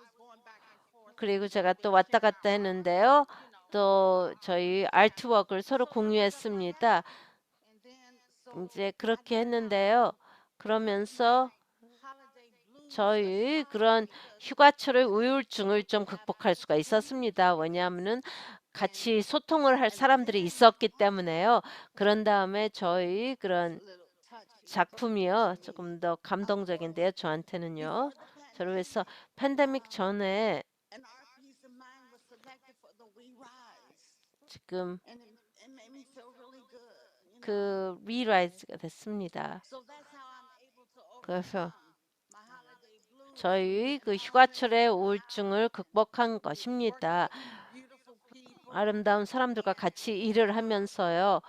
그리고 제가 또 왔다 갔다 했는데요. 또 저희 아트워크를 서로 공유했습니다. 이제 그렇게 했는데요. 그러면서 저희 그런 휴가철의 우울증을 좀 극복할 수가 있었습니다. 왜냐하면은 같이 소통을 할 사람들이 있었기 때문에요. 그런 다음에 저희 그런 작품이요. 조금 더 감동적인데요. 저한테는요. 저를 위해서 팬데믹 전에 지금 그 리라이즈가 됐습니다. 그래서 저희 그 휴가철의 우울증을 극복한 것입니다. 아름다운 사람들과 같이 일을 하면서요.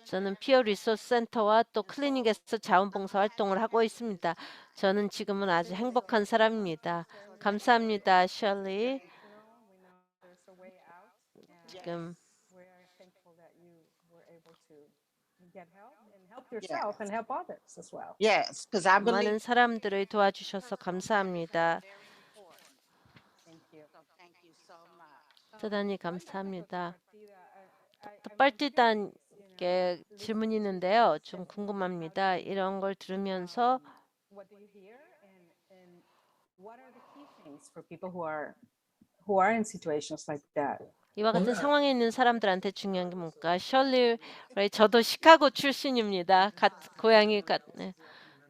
저는 피어 리소스 센터와 또 클리닉에서 자원봉사 활동을 하고 있습니다. 저는 지금은 아주 행복한 사람입니다. 감사합니다, 셜리. 지금 we're thankful that you were able to get help and help yourself and help others as well. Yes, because I believe. 많은 사람들을 도와주셔서 감사합니다. Thank you. So thank you so much. 대단히 감사합니다. I 빨띠단께 질문이 있는데요. 좀 궁금합니다. 이런 걸 들으면서 what do you hear and what are the key things for people who are in situations like that? 이와 같은 상황에 있는 사람들한테 중요한 게 뭘까? 셜리, 저도 시카고 출신입니다. 고향이 네.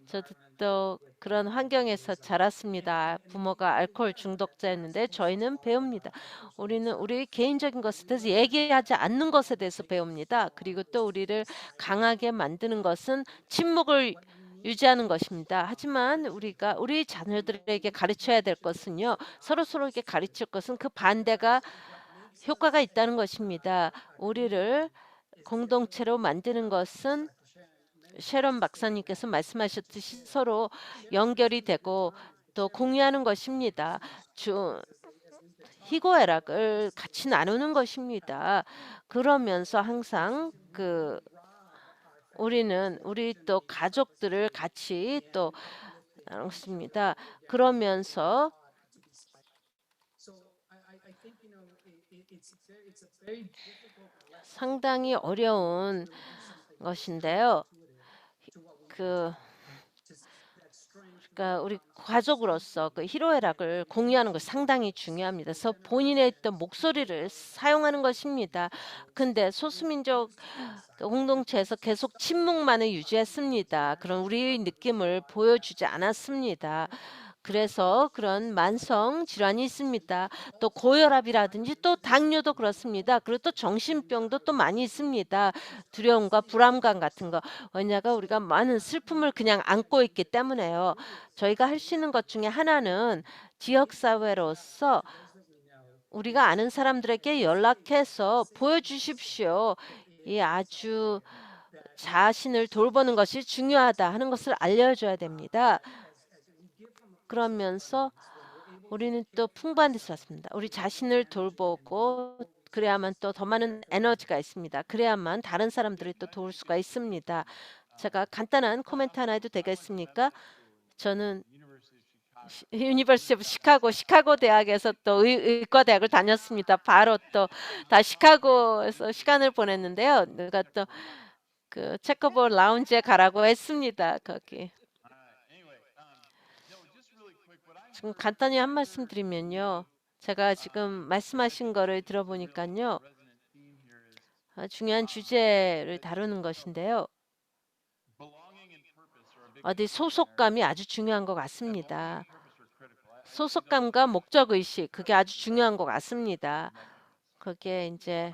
저도 또 그런 환경에서 자랐습니다. 부모가 알코올 중독자였는데 저희는 배웁니다. 우리는 우리 개인적인 것에 대해서 얘기하지 않는 것에 대해서 배웁니다. 그리고 또 우리를 강하게 만드는 것은 침묵을 유지하는 것입니다. 하지만 우리가 우리 자녀들에게 가르쳐야 될 것은요. 서로에게 가르칠 것은 그 반대가 효과가 있다는 것입니다. 우리를 공동체로 만드는 것은 셰런 박사님께서 말씀하셨듯이 서로 연결이 되고 또 공유하는 것입니다. 희고애락을 같이 나누는 것입니다. 그러면서 항상 우리 또 가족들을 같이 또 나눴습니다. 그러면서 상당히 어려운 것인데요. 그러니까 우리 가족으로서 그 희로애락을 공유하는 것이 상당히 중요합니다. 그래서 본인의 어떤 목소리를 사용하는 것입니다. 근데 소수민족 공동체에서 계속 침묵만을 유지했습니다. 그런 우리의 느낌을 보여주지 않았습니다. 그래서 그런 만성 질환이 있습니다. 또 고혈압이라든지 또 당뇨도 그렇습니다. 그리고 또 정신병도 또 많이 있습니다. 두려움과 불안감 같은 거. 왜냐가 우리가 많은 슬픔을 그냥 안고 있기 때문에요. 저희가 할 수 있는 것 중에 하나는 지역사회로서 우리가 아는 사람들에게 연락해서 보여주십시오. 이 아주 자신을 돌보는 것이 중요하다 하는 것을 알려줘야 됩니다. 그러면서 우리는 또 풍부한 데서 왔습니다. 우리 자신을 돌보고 그래야만 또 더 많은 에너지가 있습니다. 그래야만 다른 사람들을 또 도울 수가 있습니다. 제가 간단한 코멘트 하나 해도 되겠습니까? 저는 유니버시티 오브 시카고 대학에서 또 의과 대학을 다녔습니다. 바로 또 다 시카고에서 시간을 보냈는데요. 누가 또 그 체커볼 라운지에 가라고 했습니다. 거기. 지금 간단히 한 말씀 드리면요. 제가 지금 말씀하신 거를 들어보니까요. 중요한 주제를 다루는 것인데요. 어디 소속감이 아주 중요한 것 같습니다. 소속감과 목적의식, 그게 아주 중요한 것 같습니다. 그게 이제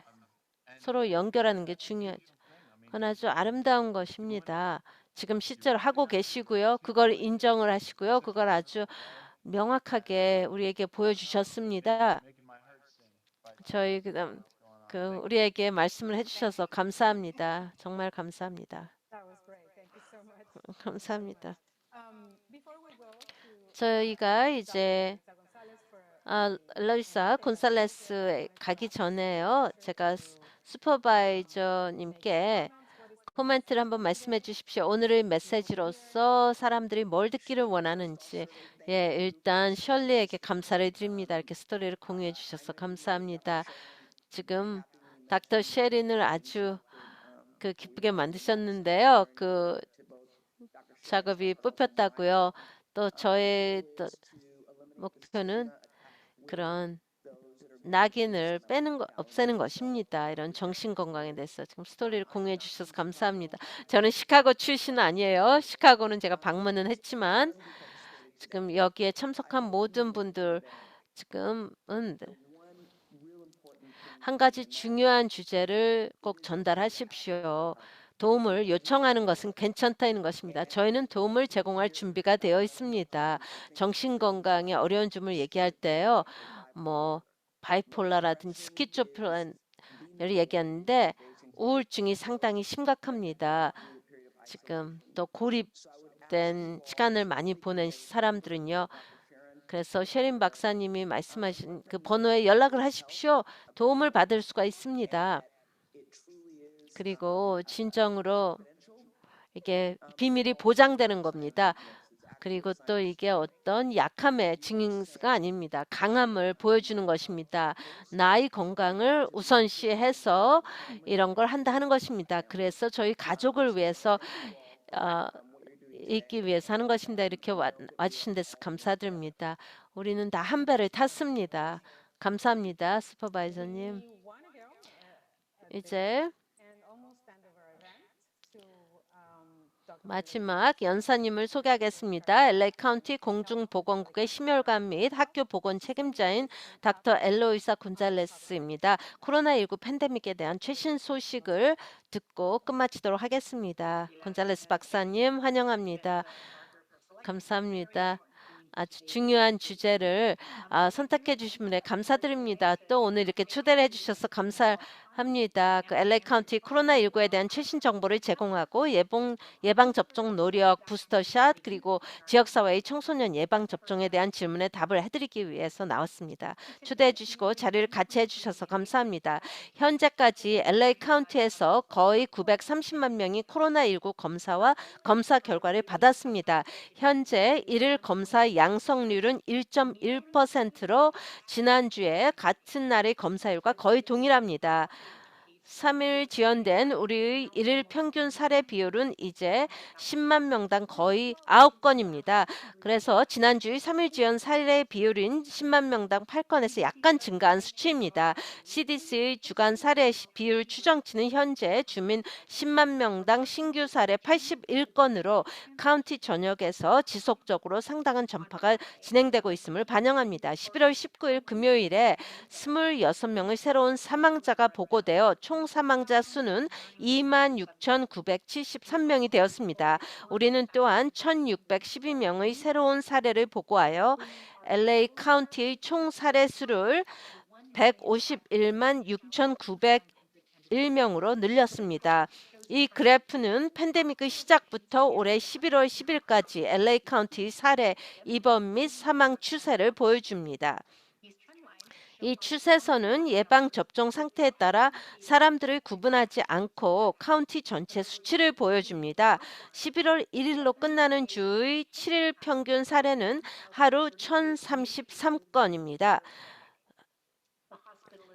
서로 연결하는 게 중요하죠. 그건 아주 아름다운 것입니다. 지금 실제로 하고 계시고요. 그걸 인정을 하시고요. 그걸 아주 명확하게 우리에게 보여주셨습니다. 저희 그다음 우리에게 말씀을 해주셔서 감사합니다. 정말 감사합니다. That was great. Thank you so much. 감사합니다. Before we go to 저희가 이제 루이사 곤살레스에 가기 전에요. 제가 슈퍼바이저님께 코멘트를 한번 말씀해 주십시오. 오늘의 메시지로서 사람들이 뭘 듣기를 원하는지. 예, 일단 셜리에게 감사를 드립니다. 이렇게 스토리를 공유해 주셔서 감사합니다. 지금 닥터 셰린을 아주 기쁘게 만드셨는데요. 작업이 뽑혔다고요. 또 저의 또 목표는 그런 낙인을 없애는 것입니다. 이런 정신 건강에 대해서 지금 스토리를 공유해 주셔서 감사합니다. 저는 시카고 출신은 아니에요. 시카고는 제가 방문은 했지만 지금 여기에 참석한 모든 분들 지금은 한 가지 중요한 주제를 꼭 전달하십시오. 도움을 요청하는 것은 괜찮다는 것입니다. 저희는 도움을 제공할 준비가 되어 있습니다. 정신건강에 어려운 점을 얘기할 때요. 뭐 바이폴라라든지 스키조프레니아를 얘기하는데 우울증이 상당히 심각합니다. 지금 또 고립된 시간을 많이 보낸 사람들은요. 그래서 셰린 박사님이 말씀하신 그 번호에 연락을 하십시오. 도움을 받을 수가 있습니다. 그리고 진정으로 이게 비밀이 보장되는 겁니다. 그리고 또 이게 어떤 약함의 증거가 아닙니다. 강함을 보여주는 것입니다. 나의 건강을 우선시해서 이런 걸 한다 하는 것입니다. 그래서 저희 가족을 위해서 있기 위해서 하는 것입니다. 이렇게 와주신 데서 감사드립니다. 우리는 다 한 배를 탔습니다. 감사합니다, 슈퍼바이저님. 이제 마지막 연사님을 소개하겠습니다. LA 카운티 공중보건국의 심혈관 및 학교 보건 책임자인 닥터 엘로이사 곤잘레스입니다. 코로나19 팬데믹에 대한 최신 소식을 듣고 끝마치도록 하겠습니다. 곤잘레스 박사님 환영합니다. 감사합니다. 아주 중요한 주제를 선택해 주신 분에 감사드립니다. 또 오늘 이렇게 초대를 해주셔서 감사합니다. LA 카운티 코로나19에 대한 최신 정보를 제공하고 예방 접종 노력, 부스터샷 그리고 지역사회의 청소년 예방 접종에 대한 질문에 답을 해드리기 위해서 나왔습니다. 초대해 주시고 자리를 같이 해주셔서 감사합니다. 현재까지 LA 카운티에서 거의 930만 명이 코로나19 검사와 검사 결과를 받았습니다. 현재 일일 검사 양성률은 1.1%로 지난주에 같은 날의 검사율과 거의 동일합니다. 3일 지연된 우리의 일일 평균 사례 비율은 이제 10만 명당 거의 9건입니다. 그래서 지난주의 3일 지연 사례 비율인 10만 명당 8건에서 약간 증가한 수치입니다. CDC의 주간 사례 비율 추정치는 현재 주민 10만 명당 신규 사례 81건으로 카운티 전역에서 지속적으로 상당한 전파가 진행되고 있음을 반영합니다. 11월 19일 금요일에 26명의 새로운 사망자가 보고되어 총 사망자 수는 26,973명이 되었습니다. 우리는 또한 1,612명의 새로운 사례를 보고하여 LA 카운티의 총 사례 수를 151만 6,901명으로 늘렸습니다. 이 그래프는 팬데믹의 시작부터 올해 11월 10일까지 LA 카운티 사례 입원 및 사망 추세를 보여줍니다. 이 추세선은 예방 접종 상태에 따라 사람들을 구분하지 않고 카운티 전체 수치를 보여줍니다. 11월 1일로 끝나는 주의 7일 평균 사례는 하루 1,033건입니다.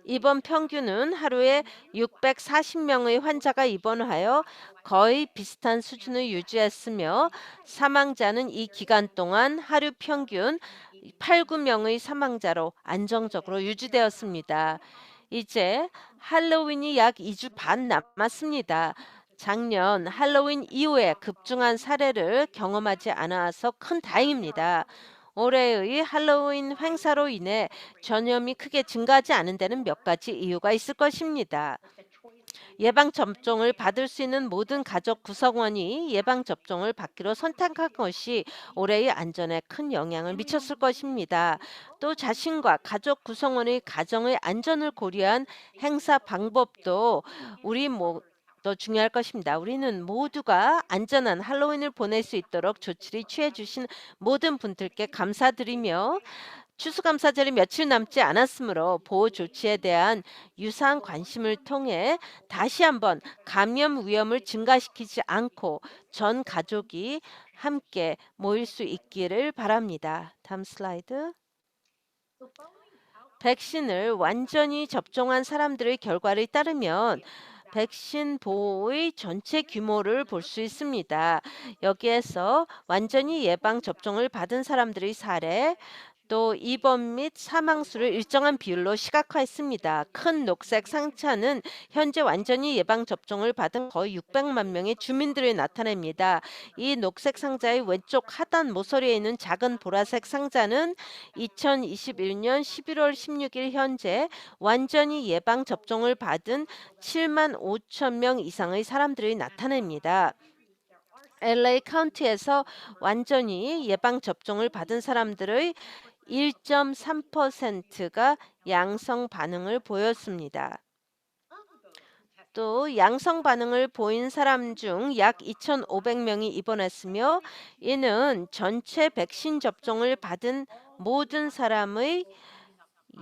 입원 평균은 하루에 640명의 환자가 입원하여 거의 비슷한 수준을 유지했으며 사망자는 이 기간 동안 하루 평균 8, 9명의 사망자로 안정적으로 유지되었습니다. 이제 할로윈이 약 2주 반 남았습니다. 작년 할로윈 이후에 급증한 사례를 경험하지 않아서 큰 다행입니다. 올해의 할로윈 행사로 인해 전염이 크게 증가하지 않은 데는 몇 가지 이유가 있을 것입니다. 예방 접종을 받을 수 있는 모든 가족 구성원이 예방 접종을 받기로 선택한 것이 올해의 안전에 큰 영향을 미쳤을 것입니다. 또 자신과 가족 구성원의 가정의 안전을 고려한 행사 방법도 우리 또 중요할 것입니다. 우리는 모두가 안전한 할로윈을 보낼 수 있도록 조치를 취해 주신 모든 분들께 감사드리며 추수감사절이 며칠 남지 않았으므로 보호 조치에 대한 유사한 관심을 통해 다시 한번 감염 위험을 증가시키지 않고 전 가족이 함께 모일 수 있기를 바랍니다. 다음 슬라이드. 백신을 완전히 접종한 사람들의 결과를 따르면 백신 보호의 전체 규모를 볼 수 있습니다. 여기에서 완전히 예방 접종을 받은 사람들의 사례, 또 입원 및 사망 수를 일정한 비율로 시각화했습니다. 큰 녹색 상자는 현재 완전히 예방 접종을 받은 거의 600만 명의 주민들을 나타냅니다. 이 녹색 상자의 왼쪽 하단 모서리에 있는 작은 보라색 상자는 2021년 11월 16일 현재 완전히 예방 접종을 받은 7만 5천 명 이상의 사람들을 나타냅니다. LA 카운티에서 완전히 예방 접종을 받은 사람들의 1.3%가 양성 반응을 보였습니다. 또 양성 반응을 보인 사람 중 약 2,500명이 입원했으며 이는 전체 백신 접종을 받은 모든 사람의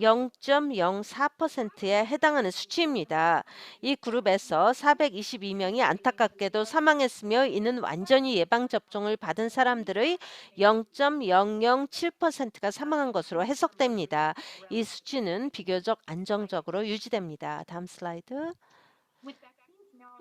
0.04%에 해당하는 수치입니다. 이 그룹에서 422명이 안타깝게도 사망했으며 이는 완전히 예방접종을 받은 사람들의 0.007%가 사망한 것으로 해석됩니다. 이 수치는 비교적 안정적으로 유지됩니다. 다음 슬라이드.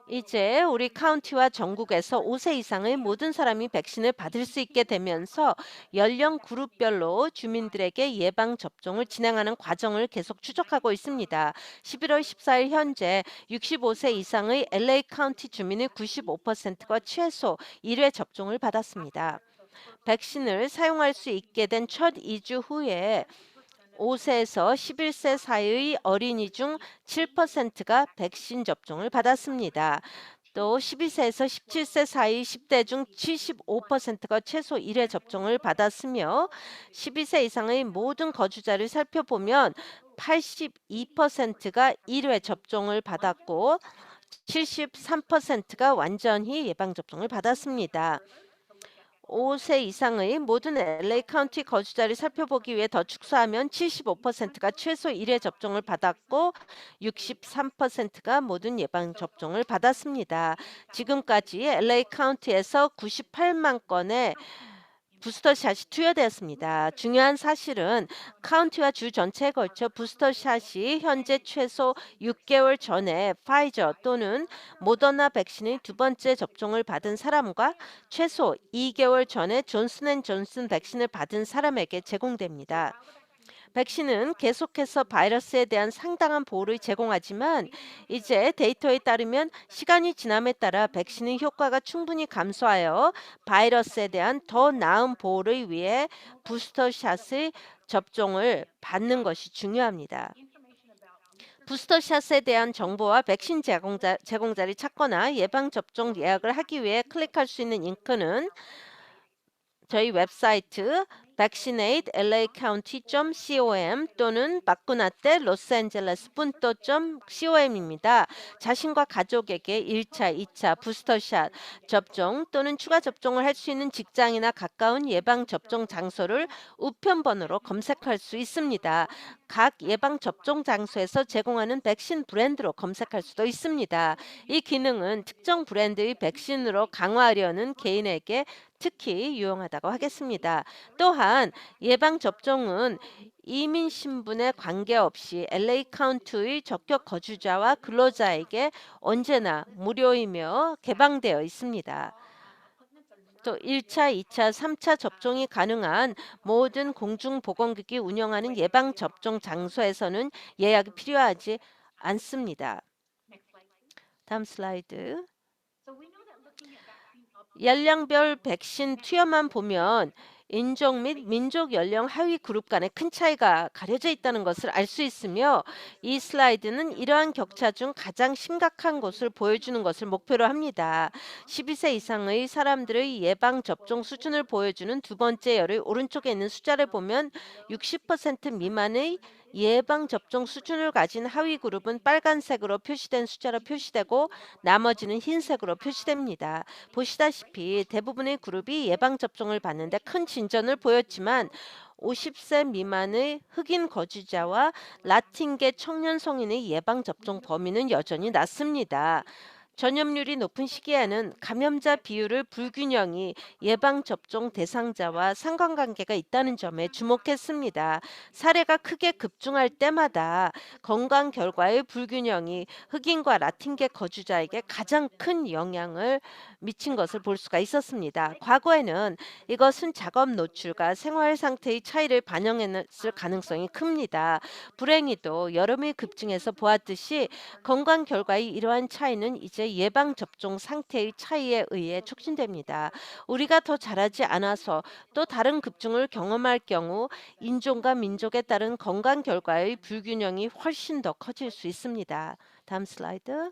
이제 우리 카운티와 전국에서 5세 이상의 모든 사람이 백신을 받을 수 있게 되면서 연령 그룹별로 주민들에게 예방 접종을 진행하는 과정을 계속 추적하고 있습니다. 11월 14일 현재 65세 이상의 LA 카운티 주민의 95%가 최소 1회 접종을 받았습니다. 백신을 사용할 수 있게 된 첫 2주 후에 5세에서 11세 사이의 어린이 중 7%가 백신 접종을 받았습니다. 또 12세에서 17세 사이 10대 중 75%가 최소 1회 접종을 받았으며 12세 이상의 모든 거주자를 살펴보면 82%가 1회 접종을 받았고 73%가 완전히 예방접종을 받았습니다. 5세 이상의 모든 LA 카운티 거주자를 살펴보기 위해 더 축소하면 75%가 최소 1회 접종을 받았고 63%가 모든 예방 접종을 받았습니다. 지금까지 LA 카운티에서 98만 건의 부스터샷이 투여되었습니다. 중요한 사실은 카운티와 주 전체에 걸쳐 부스터샷이 현재 최소 6개월 전에 파이저 또는 모더나 백신의 두 번째 접종을 받은 사람과 최소 2개월 전에 존슨앤존슨 백신을 받은 사람에게 제공됩니다. 백신은 계속해서 바이러스에 대한 상당한 보호를 제공하지만 이제 데이터에 따르면 시간이 지남에 따라 백신의 효과가 충분히 감소하여 바이러스에 대한 더 나은 보호를 위해 부스터샷의 접종을 받는 것이 중요합니다. 부스터샷에 대한 정보와 백신 제공자를 찾거나 예방접종 예약을 하기 위해 클릭할 수 있는 링크는 저희 웹사이트 vaccinateLAcounty.com 또는 바꾸나떼 로스앤젤레스 punto.com입니다. 자신과 가족에게 1차, 2차 부스터샷 접종 또는 추가 접종을 할 수 있는 직장이나 가까운 예방접종 장소를 우편번호로 검색할 수 있습니다. 각 예방접종 장소에서 제공하는 백신 브랜드로 검색할 수도 있습니다. 이 기능은 특정 브랜드의 백신으로 강화하려는 개인에게 특히 유용하다고 하겠습니다. 또한 예방접종은 이민 신분에 관계없이 LA 카운티의 적격 거주자와 근로자에게 언제나 무료이며 개방되어 있습니다. 또 1차, 2차, 3차 접종이 가능한 모든 공중보건국이 운영하는 예방접종 장소에서는 예약이 필요하지 않습니다. 다음 슬라이드. 연령별 백신 투여만 보면 인종 및 민족 연령 하위 그룹 간의 큰 차이가 가려져 있다는 것을 알 수 있으며 이 슬라이드는 이러한 격차 중 가장 심각한 것을 보여주는 것을 목표로 합니다. 12세 이상의 사람들의 예방 접종 수준을 보여주는 두 번째 열의 오른쪽에 있는 숫자를 보면 60% 미만의 예방 접종 수준을 가진 하위 그룹은 빨간색으로 표시된 숫자로 표시되고 나머지는 흰색으로 표시됩니다. 보시다시피 대부분의 그룹이 예방 접종을 받는데 큰 진전을 보였지만 50세 미만의 흑인 거주자와 라틴계 청년 성인의 예방 접종 범위는 여전히 낮습니다. 전염률이 높은 시기에는 감염자 비율을 불균형이 예방접종 대상자와 상관관계가 있다는 점에 주목했습니다. 사례가 크게 급증할 때마다 건강 결과의 불균형이 흑인과 라틴계 거주자에게 가장 큰 영향을 미친 것을 볼 수가 있었습니다. 과거에는 이것은 작업 노출과 생활 상태의 차이를 반영했을 가능성이 큽니다. 불행히도 여름의 급증에서 보았듯이 건강 결과의 이러한 차이는 이제 예방 접종 상태의 차이에 의해 촉진됩니다. 우리가 더 잘하지 않아서 또 다른 급증을 경험할 경우 인종과 민족에 따른 건강 결과의 불균형이 훨씬 더 커질 수 있습니다. 다음 슬라이드.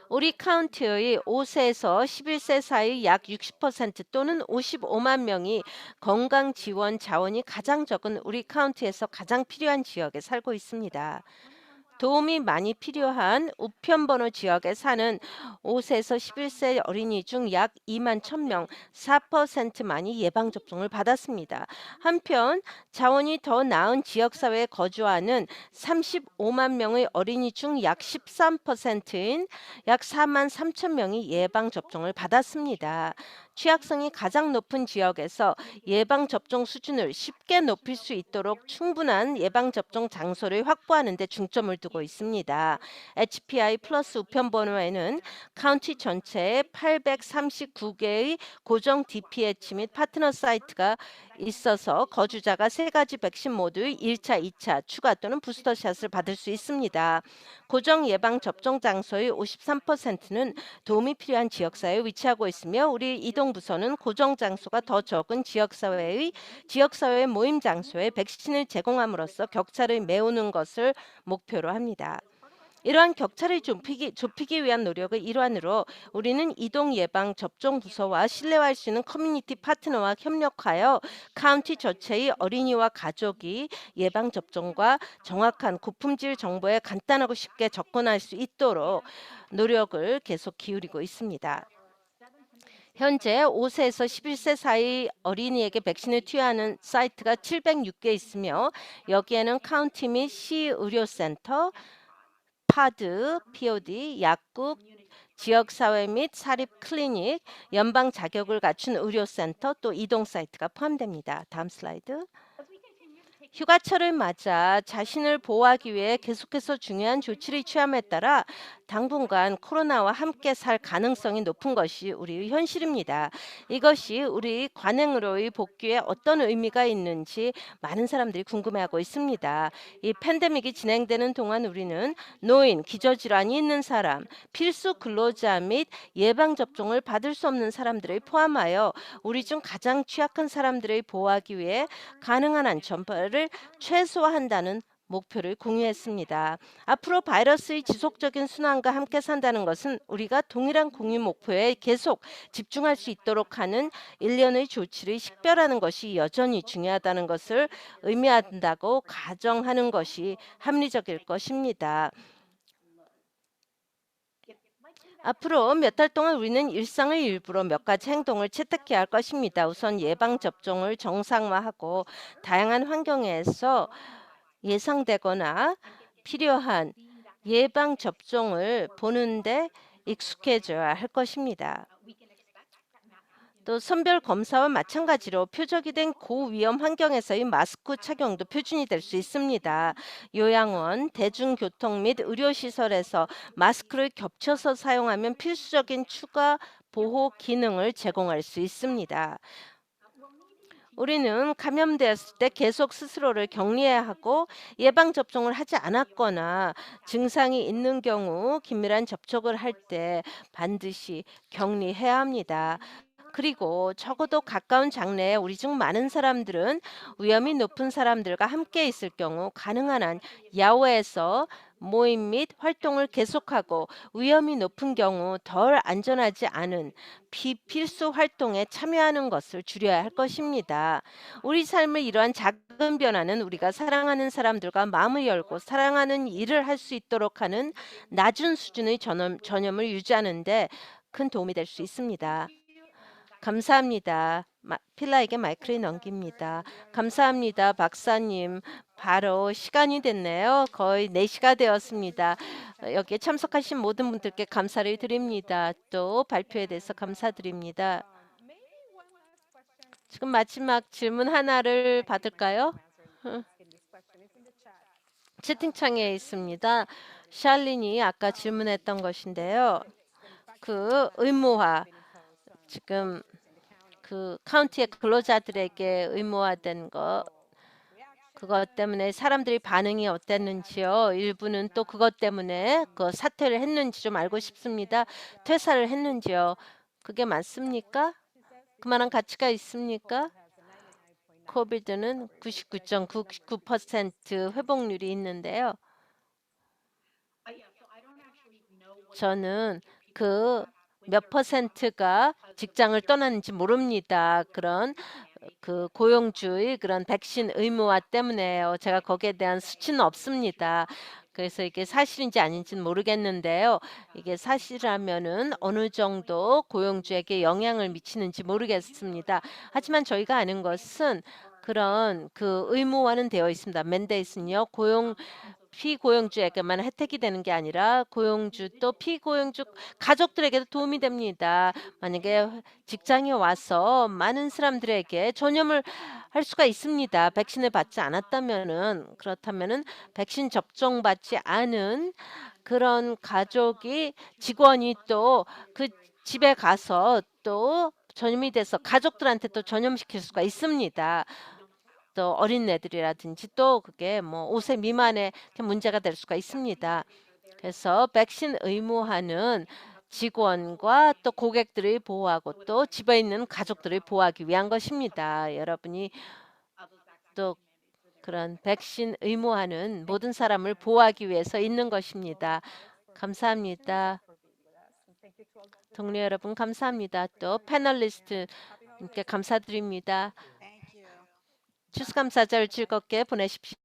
우리 카운티의 5세에서 11세 사이 약 60% 또는 55만 명이 건강 지원 자원이 가장 적은 우리 카운티에서 가장 필요한 지역에 살고 있습니다. 도움이 많이 필요한 우편번호 지역에 사는 5세에서 11세 어린이 중 약 2만 1,000명, 4%만이 예방접종을 받았습니다. 한편 자원이 더 나은 지역사회에 거주하는 35만 명의 어린이 중 약 13%인 약 4만 3천 명이 예방접종을 받았습니다. 취약성이 가장 높은 지역에서 예방접종 수준을 쉽게 높일 수 있도록 충분한 예방접종 장소를 확보하는 데 중점을 두고 있습니다. HPI 플러스 우편번호에는 카운티 전체에 839개의 고정 DPH 및 파트너 사이트가 있어서 거주자가 세 가지 백신 모두의 1차, 2차 추가 또는 부스터샷을 받을 수 있습니다. 고정 예방 접종 장소의 53%는 도움이 필요한 지역사회에 위치하고 있으며 우리 이동부서는 고정 장소가 더 적은 지역사회의 모임 장소에 백신을 제공함으로써 격차를 메우는 것을 목표로 합니다. 이러한 격차를 좁히기 위한 노력의 일환으로 우리는 이동 예방 접종 부서와 신뢰할 수 있는 커뮤니티 파트너와 협력하여 카운티 전체의 어린이와 가족이 예방 접종과 정확한 고품질 정보에 간단하고 쉽게 접근할 수 있도록 노력을 계속 기울이고 있습니다. 현재 5세에서 11세 사이 어린이에게 백신을 투여하는 사이트가 706개 있으며 여기에는 카운티 및 시 의료센터, POD, 약국, 지역사회 및 사립 클리닉, 연방 자격을 갖춘 의료센터 또 이동 사이트가 포함됩니다. 다음 슬라이드. 휴가철을 맞아 자신을 보호하기 위해 계속해서 중요한 조치를 취함에 따라 당분간 코로나와 함께 살 가능성이 높은 것이 우리의 현실입니다. 이것이 우리 관행으로의 복귀에 어떤 의미가 있는지 많은 사람들이 궁금해하고 있습니다. 이 팬데믹이 진행되는 동안 우리는 노인, 기저질환이 있는 사람, 필수 근로자 및 예방접종을 받을 수 없는 사람들을 포함하여 우리 중 가장 취약한 사람들을 보호하기 위해 가능한 안전바를 최소화한다는 목표를 공유했습니다. 앞으로 바이러스의 지속적인 순환과 함께 산다는 것은 우리가 동일한 공유 목표에 계속 집중할 수 있도록 하는 일련의 조치를 식별하는 것이 여전히 중요하다는 것을 의미한다고 가정하는 것이 합리적일 것입니다. 앞으로 몇 달 동안 우리는 일상의 일부로 몇 가지 행동을 채택해야 할 것입니다. 우선 예방접종을 정상화하고 다양한 환경에서 예상되거나 필요한 예방접종을 보는데 익숙해져야 할 것입니다. 또 선별 검사와 마찬가지로 표적이 된 고위험 환경에서의 마스크 착용도 표준이 될 수 있습니다. 요양원, 대중교통 및 의료시설에서 마스크를 겹쳐서 사용하면 필수적인 추가 보호 기능을 제공할 수 있습니다. 우리는 감염되었을 때 계속 스스로를 격리해야 하고 예방접종을 하지 않았거나 증상이 있는 경우 긴밀한 접촉을 할 때 반드시 격리해야 합니다. 그리고 적어도 가까운 장래에 우리 중 많은 사람들은 위험이 높은 사람들과 함께 있을 경우 가능한 한 야외에서 모임 및 활동을 계속하고 위험이 높은 경우 덜 안전하지 않은 비필수 활동에 참여하는 것을 줄여야 할 것입니다. 우리 삶의 이러한 작은 변화는 우리가 사랑하는 사람들과 마음을 열고 사랑하는 일을 할 수 있도록 하는 낮은 수준의 전염을 유지하는데 큰 도움이 될 수 있습니다. 감사합니다. 필라에게 마이크를 넘깁니다. 감사합니다, 박사님. 바로 시간이 됐네요. 거의 4시가 되었습니다. 여기에 참석하신 모든 분들께 감사를 드립니다. 또 발표에 대해서 감사드립니다. 지금 마지막 질문 하나를 받을까요? 채팅창에 있습니다. 샬린이 아까 질문했던 것인데요. 그 의무화, 지금 그 카운티의 근로자들에게 의무화된 거, 그것 때문에 사람들이 반응이 어땠는지요. 일부는 또 그것 때문에 그 사퇴를 했는지 좀 알고 싶습니다. 퇴사를 했는지요. 그게 맞습니까? 그만한 가치가 있습니까? 코비드는 99.99% 회복률이 있는데요. 저는 그 몇 퍼센트가 직장을 떠났는지 모릅니다. 그런 그 고용주의 그런 백신 의무화 때문에요. 제가 거기에 대한 수치는 없습니다. 그래서 이게 사실인지 아닌지는 모르겠는데요. 이게 사실이라면은 어느 정도 고용주에게 영향을 미치는지 모르겠습니다. 하지만 저희가 아는 것은 그런 그 의무화는 되어 있습니다. 맨데이트는요. 피고용주에게만 혜택이 되는 게 아니라 고용주 또 피고용주 가족들에게도 도움이 됩니다. 만약에 직장에 와서 많은 사람들에게 전염을 할 수가 있습니다. 백신을 받지 않았다면은 그렇다면은 백신 접종받지 않은 그런 가족이 직원이 또 그 집에 가서 또 전염이 돼서 가족들한테 또 전염시킬 수가 있습니다. 또 어린애들이라든지 또 그게 뭐 5세 미만의 문제가 될 수가 있습니다. 그래서 백신 의무화는 직원과 또 고객들을 보호하고 또 집에 있는 가족들을 보호하기 위한 것입니다. 여러분이 또 그런 백신 의무화는 모든 사람을 보호하기 위해서 있는 것입니다. 감사합니다. 동료 여러분 감사합니다. 또 패널리스트님께 감사드립니다. Thank you. 추수감사절 즐겁게 보내십시오.